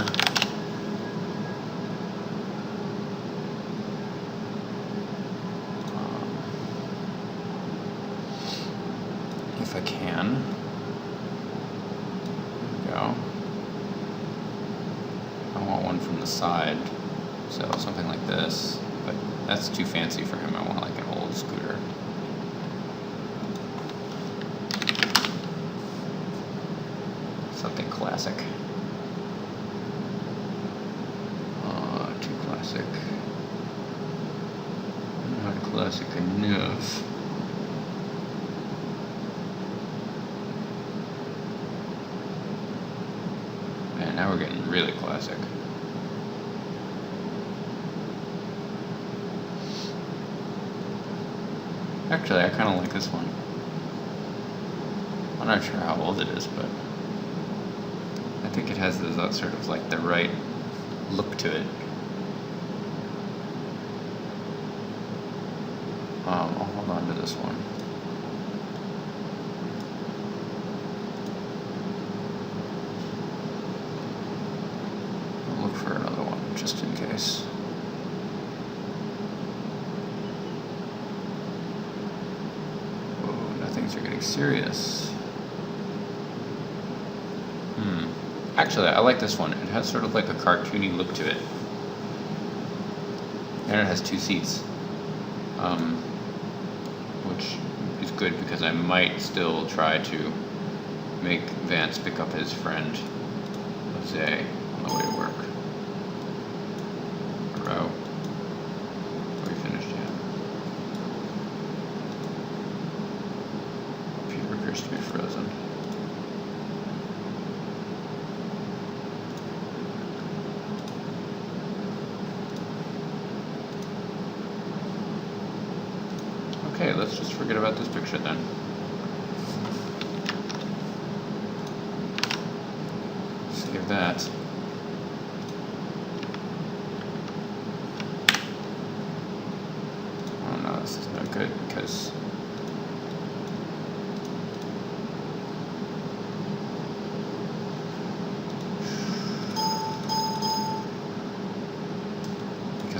If I can. Go. I want one from the side, so something like this, but that's too fancy for him. I want like an old scooter. Something classic. Too classic. Not classic enough. Man, now we're getting really classic. Actually, I kind of like this one. I'm not sure how old it is, but I think it has this sort of like the right look to it. I'll hold on to this one. I'll look for another one just in case. Whoa, now things are getting serious. Actually, I like this one. It has sort of like a cartoony look to it. And it has 2 seats. Which is good because I might still try to make Vance pick up his friend, Jose, on the way to work. Are we finished yet? Computer appears to be frozen. Okay, let's just forget about this picture then. Save that. Oh no, this is not good because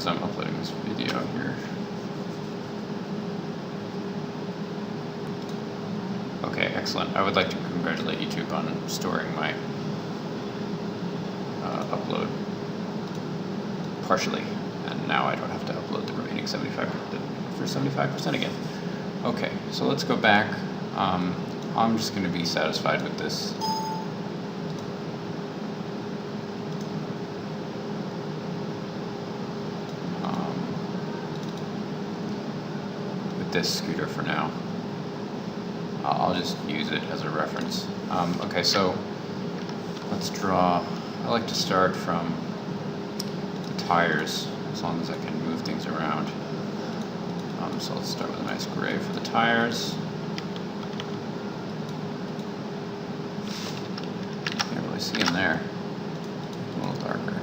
I'm uploading this video here. Okay, excellent. I would like to congratulate YouTube on storing my upload partially, and now I don't have to upload the remaining 75% again. Okay, so let's go back. I'm just going to be satisfied with this. This scooter for now. I'll just use it as a reference. Okay, so let's draw. I like to start from the tires as long as I can move things around. So let's start with a nice gray for the tires. Can't really see in there. A little darker.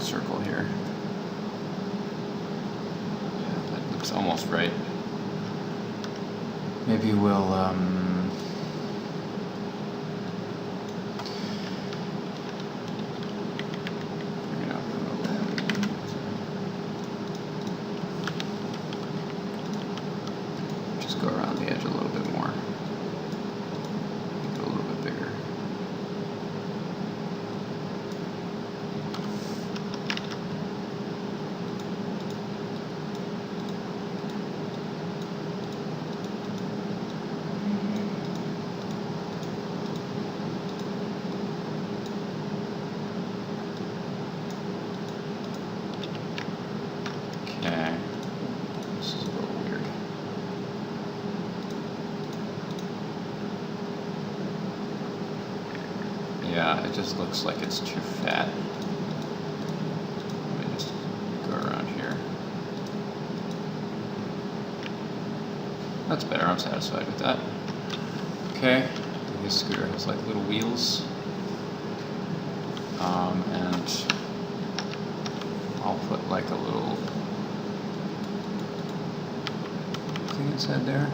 Circle here. Yeah, that looks almost right. Maybe we'll just go around the edge a little bit more. Make it a little bit bigger. Okay, this is a little weird. Yeah, it just looks like it's too fat. Let me just go around here. That's better, I'm satisfied with that. Okay, this scooter has like little wheels. And I'll put like a little thing inside there.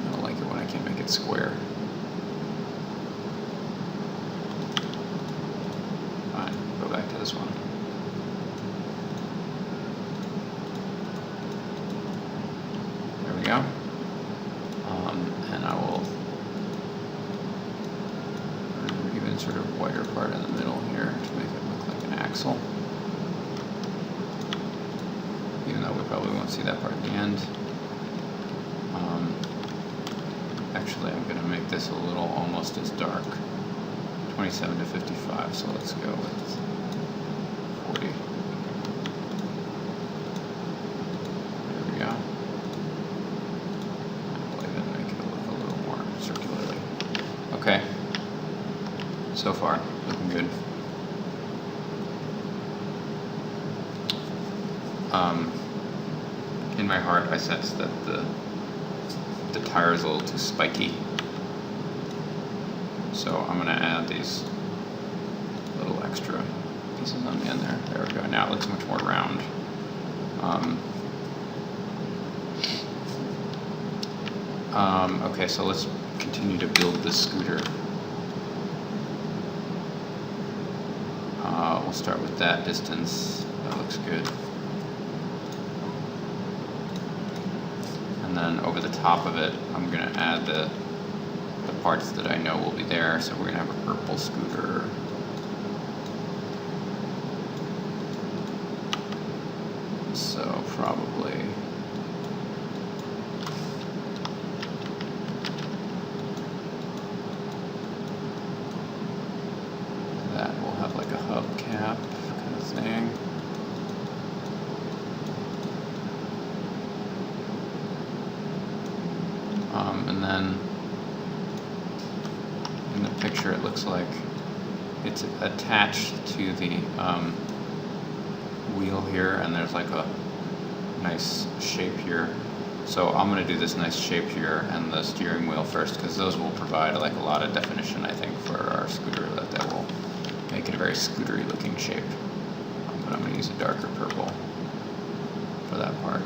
I don't like it when I can't make it square. Fine, go back to this one. There we go. And I will even sort of wider part in the middle here to make it look like an axle. Even though we probably won't see that part at the end. Actually, I'm going to make this a little almost as dark. 27 to 55, so let's go with 40. There we go. I'll even make it look a little more circularly. Okay. So far, looking good. In my heart, I sense that the tire is a little too spiky. So I'm going to add these little extra pieces on the end there. There we go. Now it looks much more round. Okay, so let's continue to build this scooter. We'll start with that distance. That looks good. And then over the top of it, I'm gonna add the parts that I know will be there. So we're gonna have a purple scooter. So probably that will have like a hubcap kind of thing. And then in the picture it looks like it's attached to the wheel here, and there's like a nice shape here. So I'm going to do this nice shape here and the steering wheel first, because those will provide like a lot of definition, I think, for our scooter. That will make it a very scootery looking shape. But I'm going to use a darker purple for that part.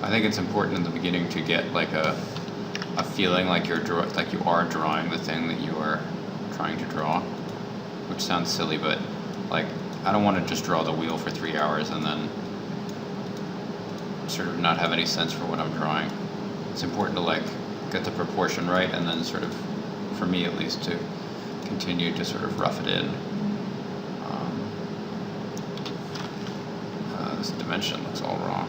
I think it's important in the beginning to get like a feeling like you are drawing the thing that you are trying to draw, which sounds silly, but like I don't want to just draw the wheel for 3 hours and then sort of not have any sense for what I'm drawing. It's important to like get the proportion right, and then sort of, for me at least, to continue to sort of rough it in. This dimension looks all wrong.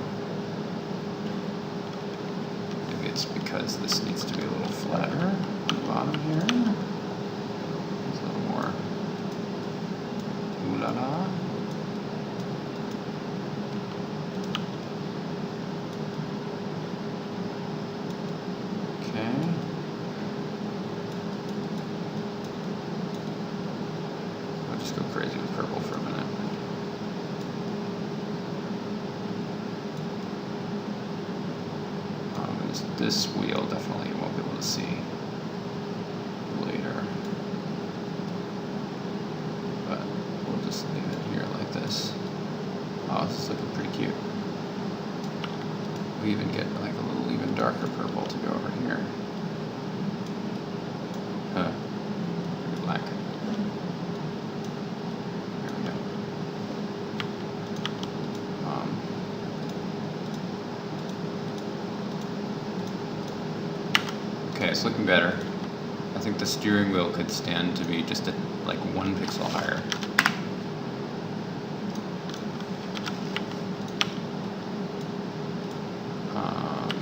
It's because this needs to be a little flatter on the bottom here. It's a little more ooh la la. Okay. I'll just go crazy with purple for a minute. This wheel definitely you won't be able to see later, but we'll just leave it here like this. Oh, this is looking pretty cute. We even get like a little even darker purple to go over here. Pretty black. There we go. Okay, it's looking better. I think the steering wheel could stand to be just like 1 pixel higher.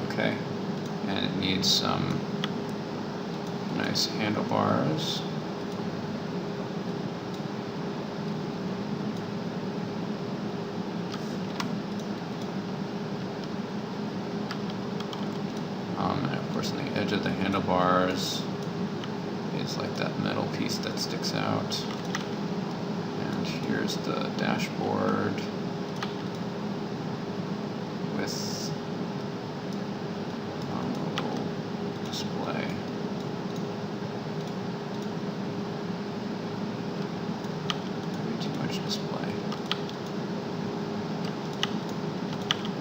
Okay, and it needs some nice handlebars. And of course on the edge of the handlebars is like that metal piece that sticks out. And here's the dashboard with a little display. Maybe too much display.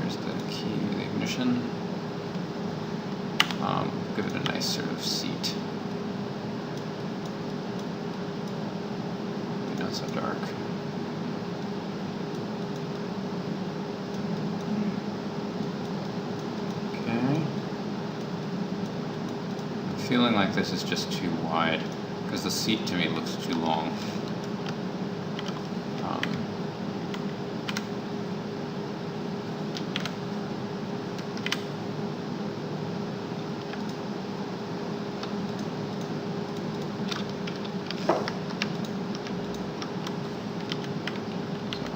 Here's the key, the ignition. Give it a nice sort of seat. Maybe not so dark. Okay. I'm feeling like this is just too wide, because the seat to me looks too long.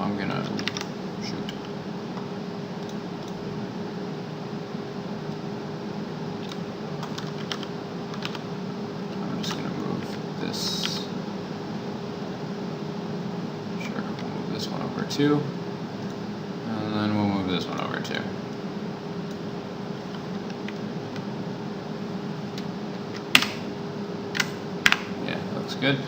I'm gonna shoot. I'm just gonna move this. Sure, we'll move this one over too, and then we'll move this one over too. Yeah, looks good.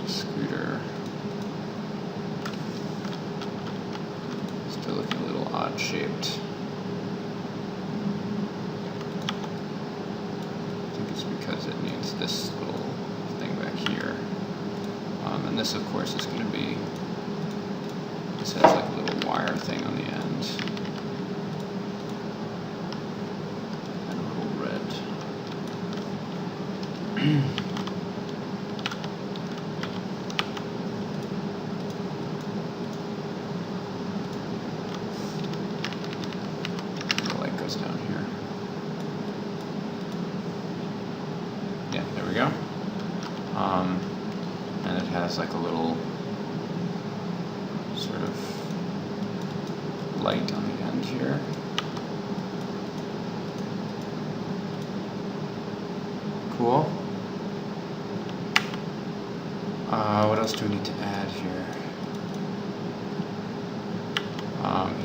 Scooter. Still looking a little odd shaped. I think just because it needs this little thing back here. And this, of course, is going to be, this has like a little wire thing on the end. And a little red. The light goes down here. Yeah, there we go. And it has like a little sort of light on the end here. Cool. What else do we need to add here?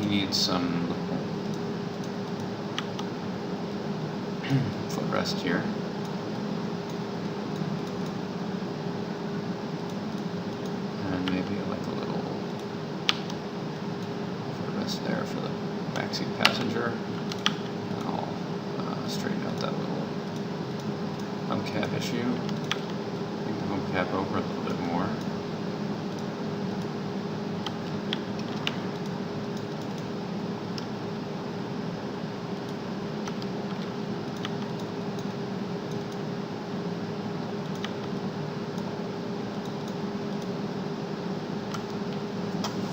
He needs some footrest here. And maybe like a little footrest there for the backseat passenger. And I'll straighten out that little hubcap issue. Bring the hubcap over a little bit more.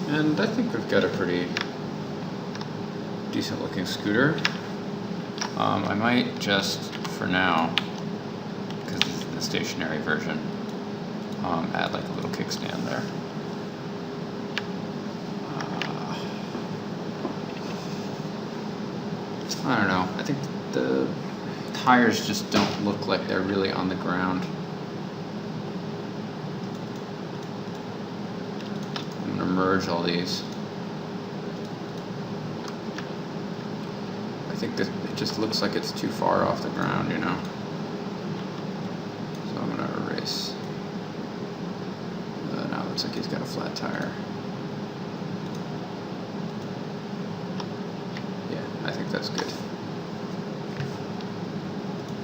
And I think we've got a pretty decent looking scooter. I might just, for now, because this is the stationary version, add like a little kickstand there. I don't know, I think the tires just don't look like they're really on the ground. Merge all these. I think that it just looks like it's too far off the ground, you know. So I'm gonna erase. Now it looks like he's got a flat tire. Yeah, I think that's good.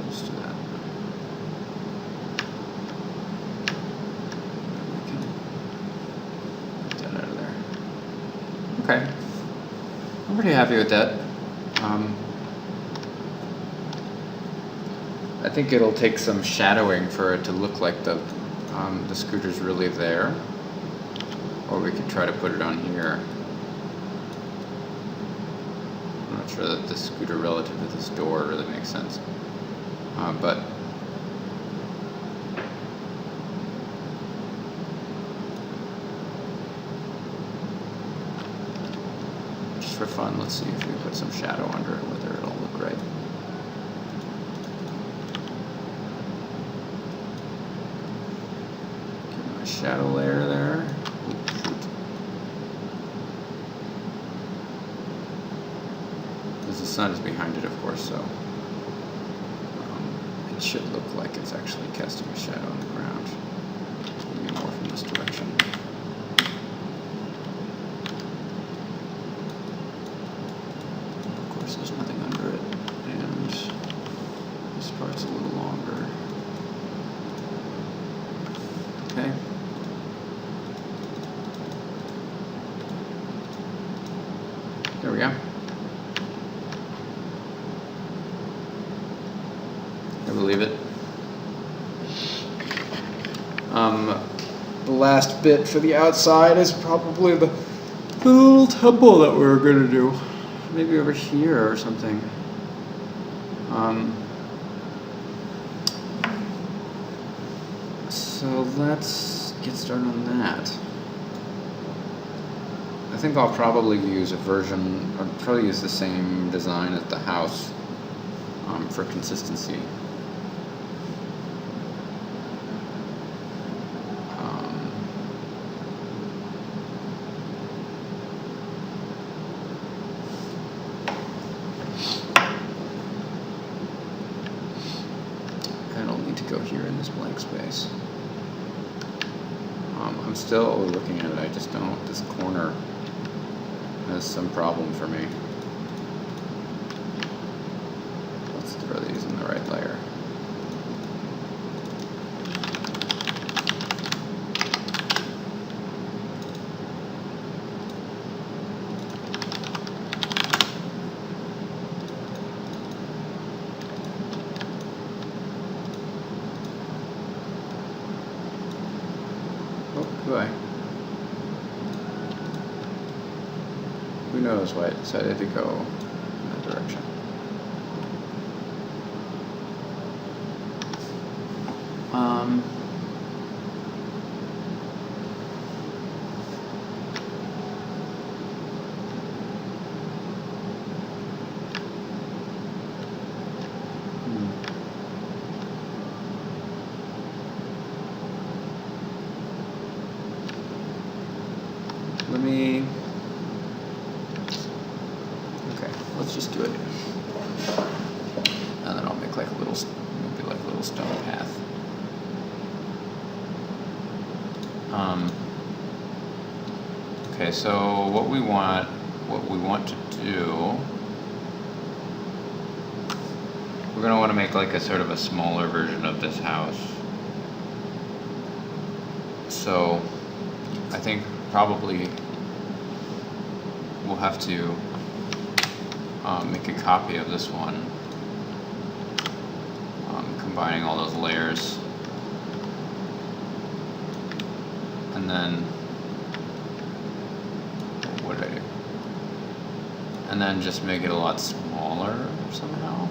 Let's do that. Okay, I'm pretty happy with that. I think it'll take some shadowing for it to look like the scooter's really there, or we could try to put it on here. I'm not sure that the scooter relative to this door really makes sense, but for fun, let's see if we put some shadow under it, whether it'll look right. Give my shadow layer there. Oops, shoot. Because the sun is behind it, of course, so it should look like it's actually casting a shadow on the ground. Maybe more from this direction. There's nothing under it, and this part's a little longer. Okay. There we go. I believe it. The last bit for the outside is probably the little temple that we're gonna do. Maybe over here or something. So let's get started on that. I think I'll probably use a version, I'll probably use the same design as the house for consistency. Go here in this blank space. I'm still looking at it, I just don't, this corner has some problem for me. Let's throw these in the right layer. do I? Who knows why it decided to go in that direction. Let me. Okay, let's just do it. And then I'll make like a little, maybe like a little stone path. Okay, so what we want to do, we're gonna want to make like a sort of a smaller version of this house. So I think probably we'll have to make a copy of this one, combining all those layers, and then what did I do? And then just make it a lot smaller somehow.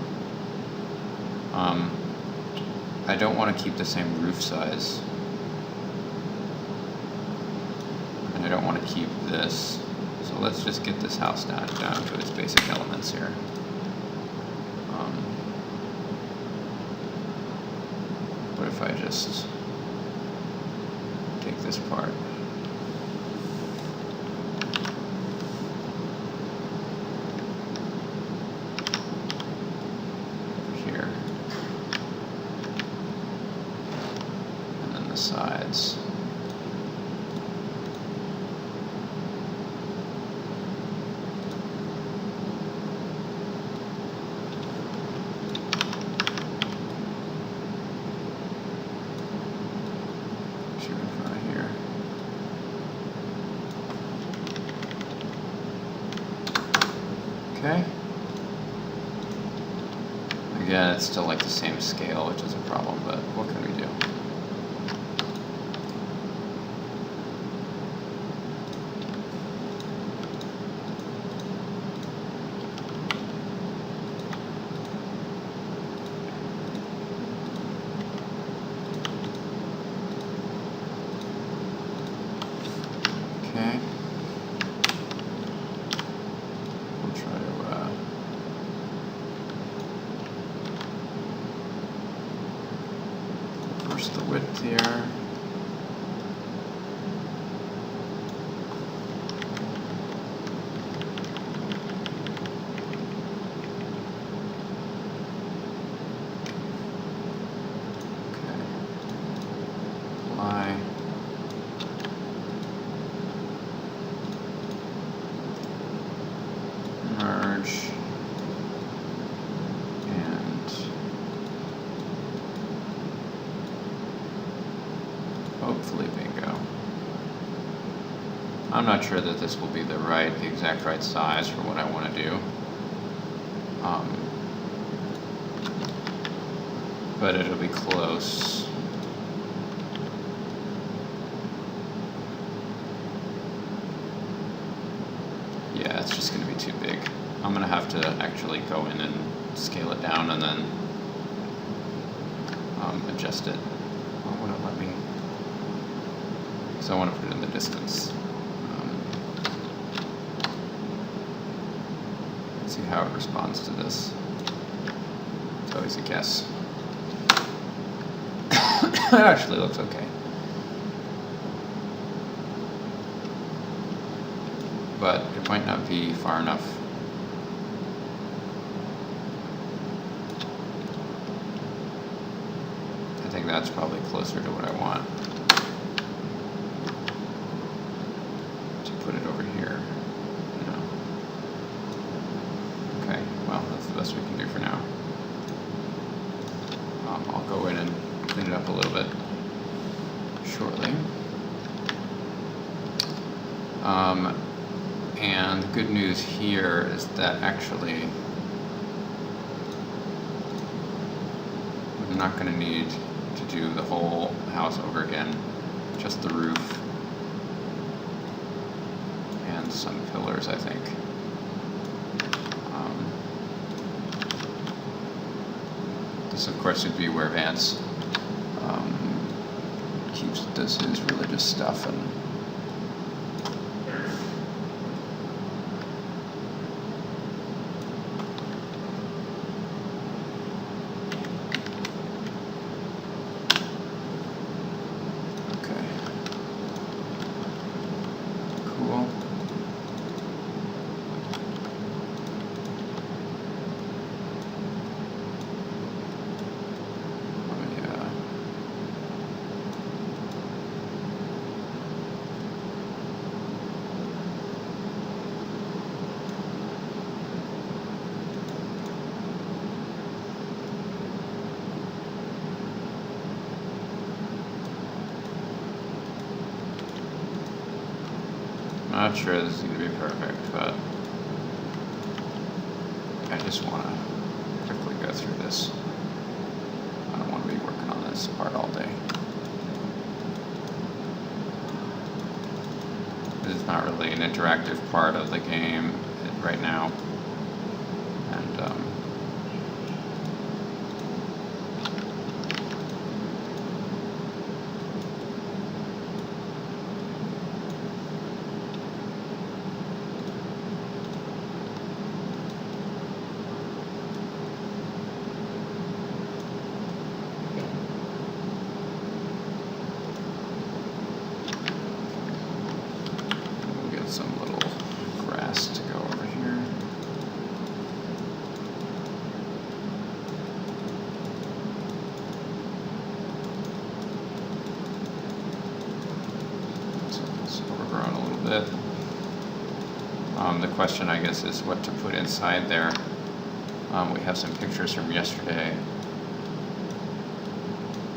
I don't want to keep the same roof size, and I don't want to keep this. So let's just get this house down to its basic elements here. What if I just take this part? Here. And then the sides. Okay. Again, it's still like the same scale, which is a problem, but what can we do? Okay. We'll try to reverse the width here. Apply. Merge. And hopefully bingo. I'm not sure that this will be the exact right size for what I want to do. But it'll be close. Yeah, it's just going to be too big. I'm going to have to actually go in and scale it down and then adjust it. Why won't it let me? Because I want to put it in the distance. Let's see how it responds to this. It's always a guess. It actually looks okay. But it might not be far enough. I think that's probably closer to what I want. To put it over here. No. Okay, well, that's the best we can do for now. I'll go in and clean it up a little bit shortly. And the good news here is that actually I'm not going to need to do the whole house over again, just the roof. and some pillars, I think. This, of course, would be where Vance does his religious stuff and. I'm not sure this is going to be perfect, but I just want to quickly go through this. I don't want to be working on this part all day. This is not really an interactive part of the game right now. And some little grass to go over here. So it's overgrown a little bit. The question, I guess, is what to put inside there. We have some pictures from yesterday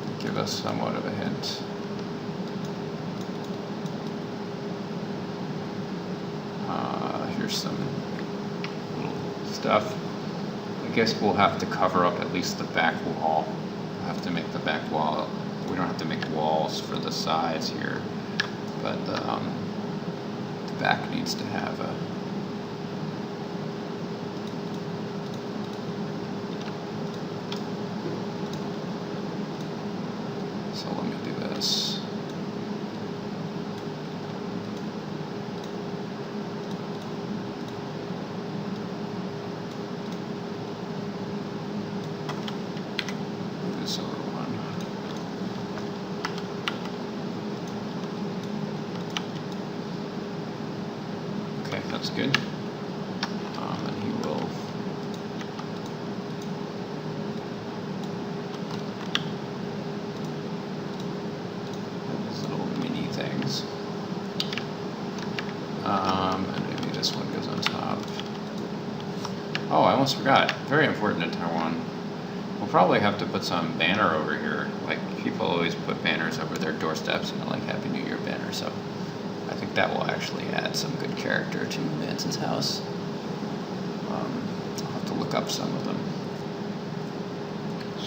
that give us somewhat of a hint. Here's some little stuff. I guess we'll have to cover up at least the back wall. We'll have to make the back wall. We don't have to make walls for the sides here, but the back needs to have a. So let me do this. This other one. Okay, that's good. And he will. These little mini things. And maybe this one goes on top. Oh, I almost forgot. Very important in Taiwan. We'll probably have to put some banner over here. Like, people always put banners over their doorsteps, like Happy New Year banner, so I think that will actually add some good character to Vance's house. I'll have to look up some of them.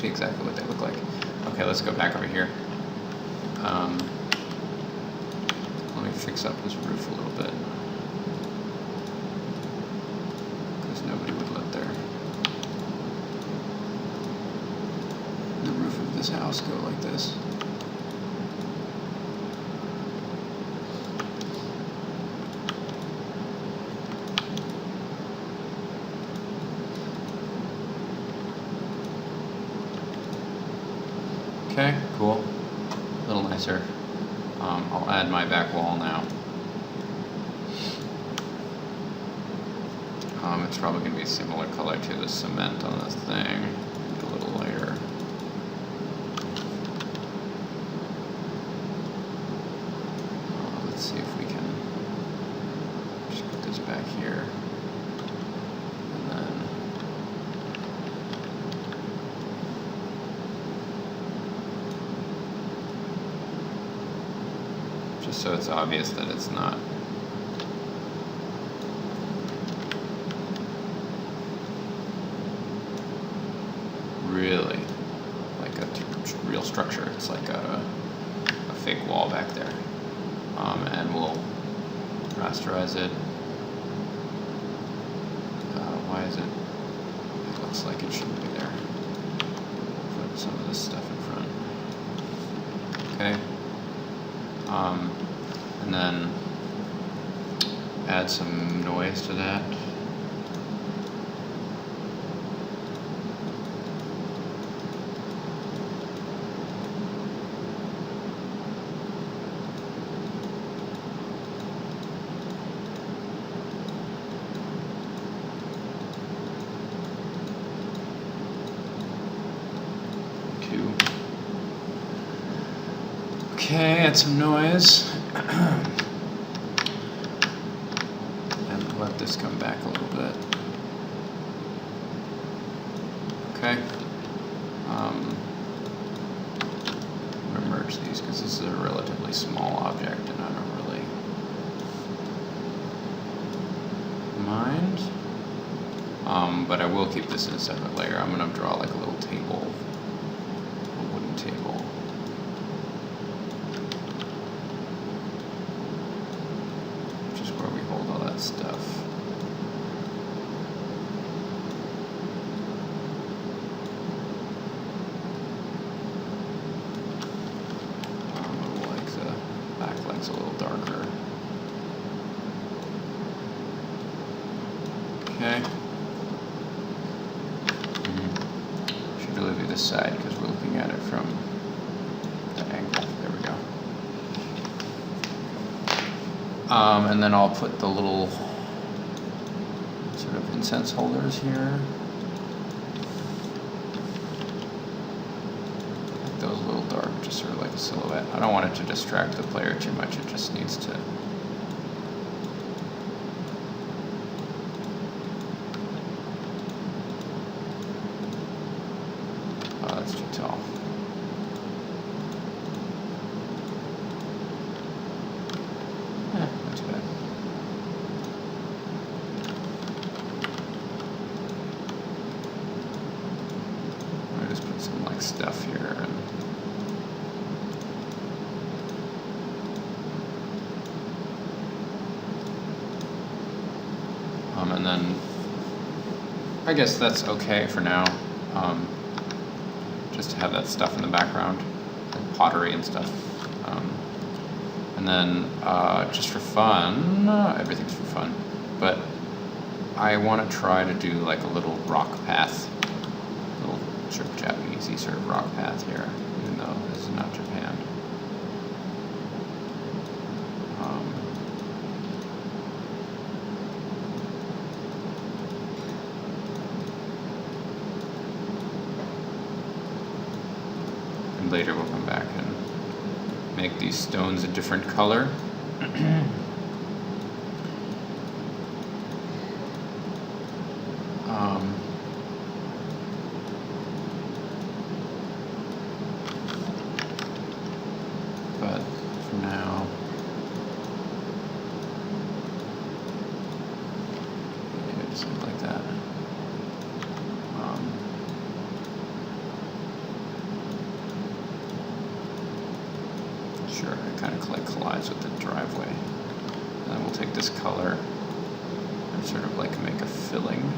See exactly what they look like. Okay, let's go back over here. Let me fix up this roof a little bit, because nobody would let the roof of this house go like this. Okay, cool. A little nicer. I'll add my back wall now. It's probably going to be a similar color to the cement on this thing, maybe a little lighter. Let's see if we can just put this back here. And then just so it's obvious that it's not really like a real structure. It's like a fake wall back there. And we'll rasterize it. Why is it? It looks like it shouldn't be there. Put some of this stuff in front. Okay. And then add some noise to that. Okay, add some noise. And let this come back a little bit. Okay. I'm going to merge these because this is a relatively small object and I don't really mind. But I will keep this in a separate layer. I'm going to draw like a little table, a wooden table. Stuff. Like the back leg's a little darker. Okay. Should really be this side because we're looking at it from the angle. There we go. And then I'll put the little sort of incense holders here. Make those a little dark, just sort of like a silhouette. I don't want it to distract the player too much, it just needs to. Oh, that's too tall. Not too bad. I just put some like stuff here and then I guess that's okay for now. Just to have that stuff in the background, like pottery and stuff. And then just for fun, everything's for fun, but I want to try to do like a little rock path, a little sort of Japanesey sort of rock path here, even though this is not Japan. And later we'll come back and make these stones a different color. But for now, yeah, just something like that. Sure, it kind of like collides with the driveway. And then we'll take this color and sort of like make a filling.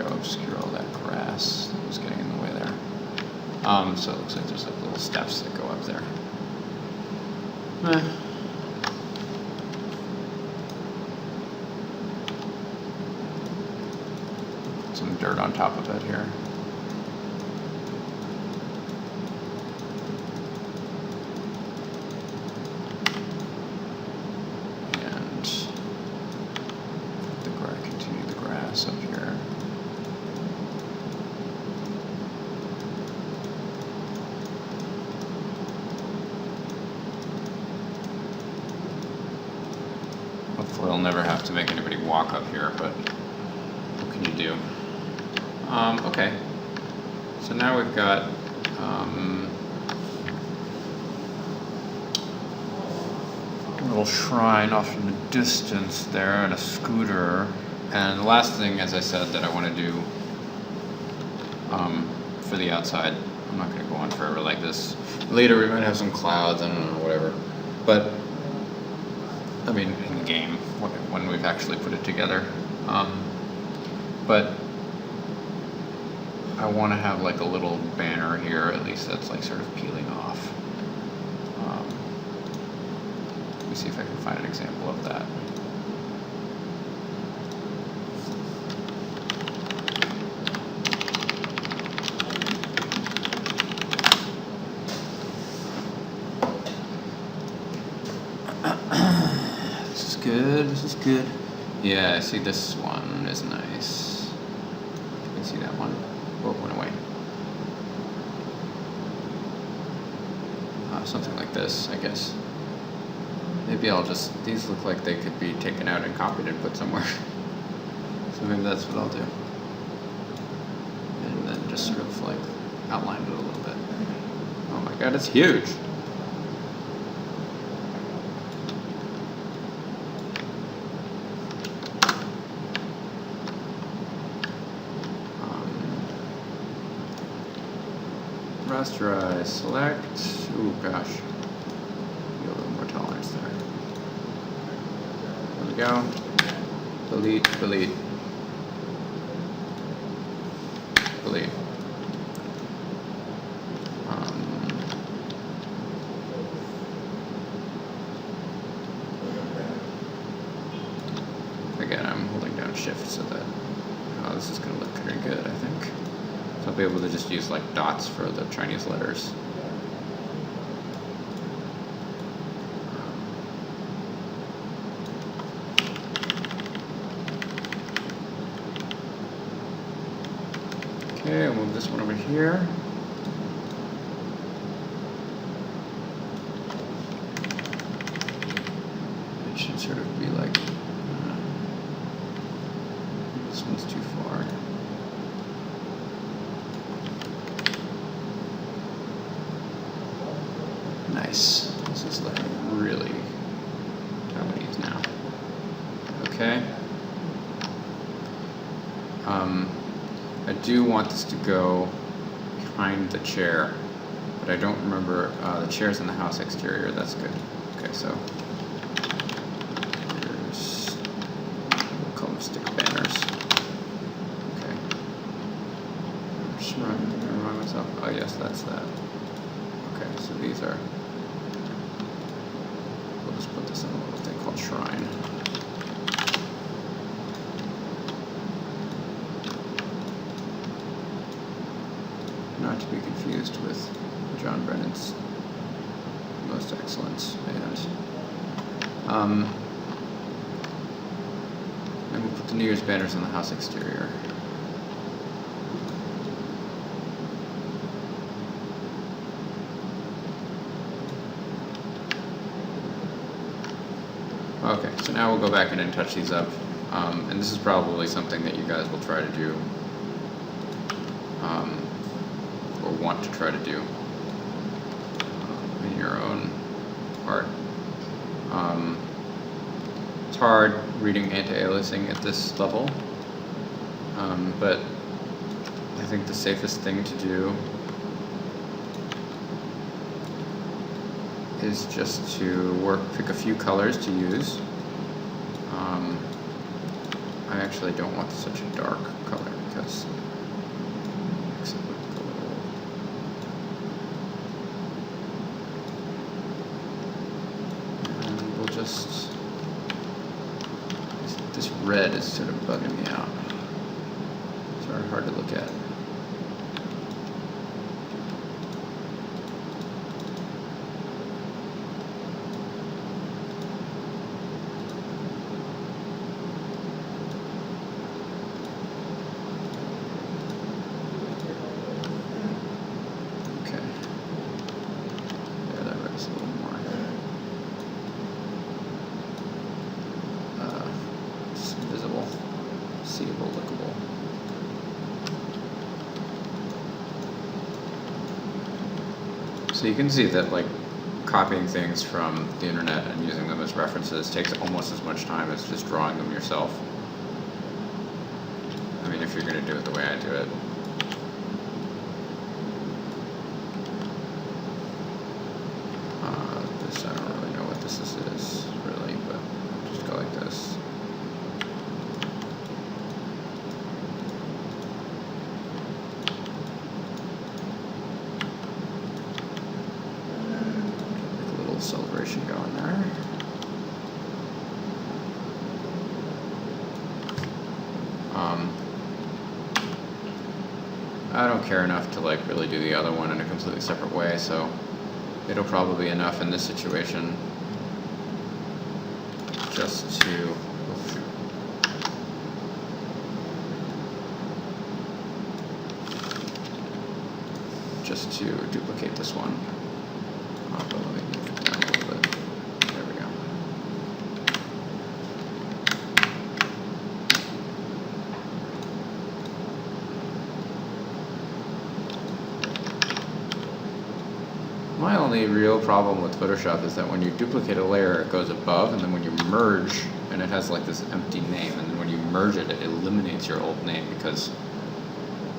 Obscure all that grass that was getting in the way there. So it looks like there's like little steps that go up there. Some dirt on top of it here. And continue the grass up here. I'll never have to make anybody walk up here, but what can you do? Okay. So now we've got a little shrine off in the distance there and a scooter. And the last thing, as I said, that I want to do for the outside, I'm not going to go on forever like this. Later we might have some clouds, I don't know, whatever. But, I mean, in the game, when we've actually put it together. But I want to have like a little banner here, at least that's like sort of peeling off. Let me see if I can find an example of that. This is good. Yeah, see, this one is nice. You can see that one. Oh, it went away. Something like this, I guess. Maybe I'll just, these look like they could be taken out and copied and put somewhere. So maybe that's what I'll do. And then just sort of like outline it a little bit. Oh my god, it's huge! Rasterize, select, ooh gosh, be a little more tolerance there. There we go, delete, delete, delete. Again, I'm holding down shift so that, oh, this is going to look pretty good, I think. So I'll be able to just use like dots for the Chinese letters. Okay, I'll move this one over here. It should sort of be like, this one's too far. Nice. This is like really Taiwanese now. Okay. I do want this to go behind the chair, but I don't remember the chair's in the house exterior. That's good. Okay, so here's, we'll call them stick banners. Okay. Just remind myself. Oh yes, that's that. Okay, so these are, we'll just put this in a little thing called shrine. Not to be confused with John Brennan's Most Excellent band. And we'll put the New Year's banners on the house exterior. Okay, so now we'll go back in and touch these up. And this is probably something that you guys will try to do, or want to try to do in your own art. It's hard reading anti-aliasing at this level, but I think the safest thing to do is just to pick a few colors to use. I actually don't want such a dark color because it makes it look a little... And we'll just... This red is sort of bugging me out. It's very hard to look at. So you can see that like copying things from the internet and using them as references takes almost as much time as just drawing them yourself. I mean, if you're going to do it the way I do it. This, I don't really know what this is really, but just go like this. Make a little celebration going there. I don't care enough to like really do the other one in a completely separate way, so it'll probably be enough in this situation just to, oh shoot. Just to duplicate this one. But let me move it down a little bit. There we go. My only real problem with Photoshop is that when you duplicate a layer, it goes above, and then when you merge, and it has like this empty name, and then when you merge it, it eliminates your old name because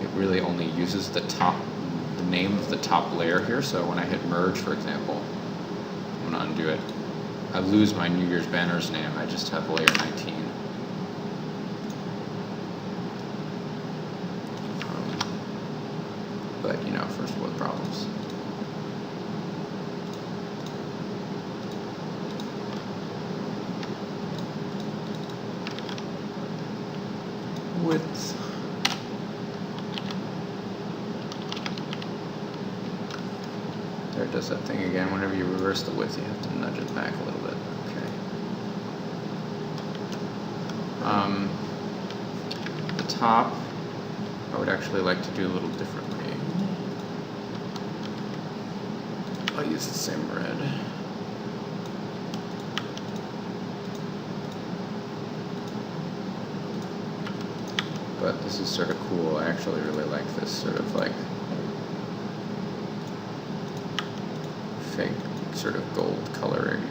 it really only uses the name of the top layer here. So when I hit merge, for example, I'm gonna undo it. I lose my New Year's banners name. I just have layer 19. But you know, first world problems. Width. There it does that thing again. Whenever you reverse the width, you have to nudge it back a little bit. Okay. The top, I would actually like to do a little differently. I'll use the same red. But this is sort of cool. I actually really like this sort of like fake sort of gold coloring.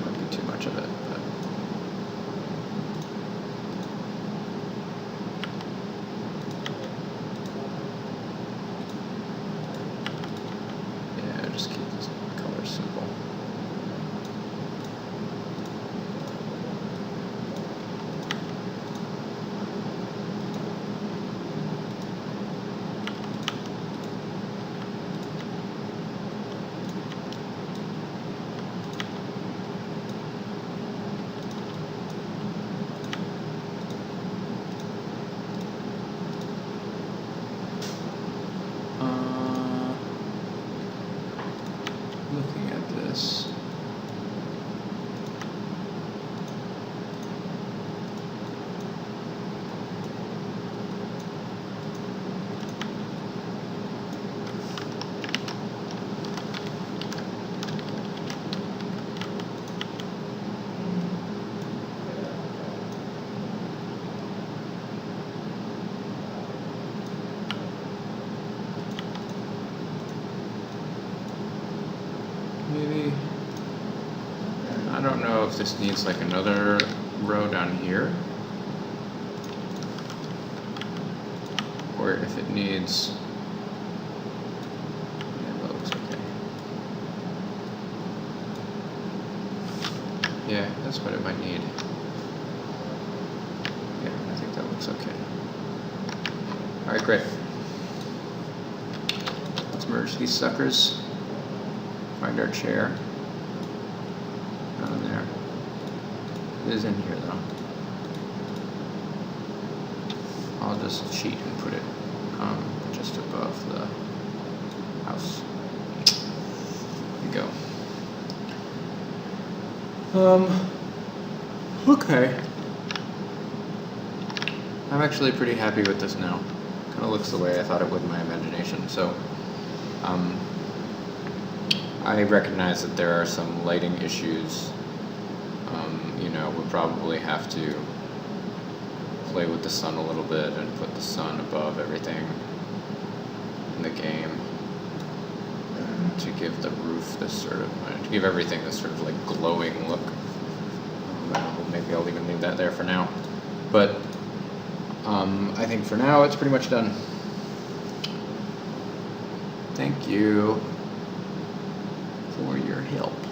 Might be too much of it, but yeah, just keep this color simple. Looking at this, maybe, I don't know if this needs like another row down here, or if it needs, yeah, that looks okay. Yeah, that's what it might need. Yeah, I think that looks okay. Alright, great. Let's merge these suckers. Find our chair. Not in there. It is in here though. I'll just cheat and put it just above the house. There you go. Okay. I'm actually pretty happy with this now. Kind of looks the way I thought it would in my imagination. So, I recognize that there are some lighting issues, you know, we'll probably have to play with the sun a little bit and put the sun above everything in the game to give the roof this sort of, to give everything this sort of like glowing look. Maybe I'll even leave that there for now. But I think for now it's pretty much done. Thank you for your help.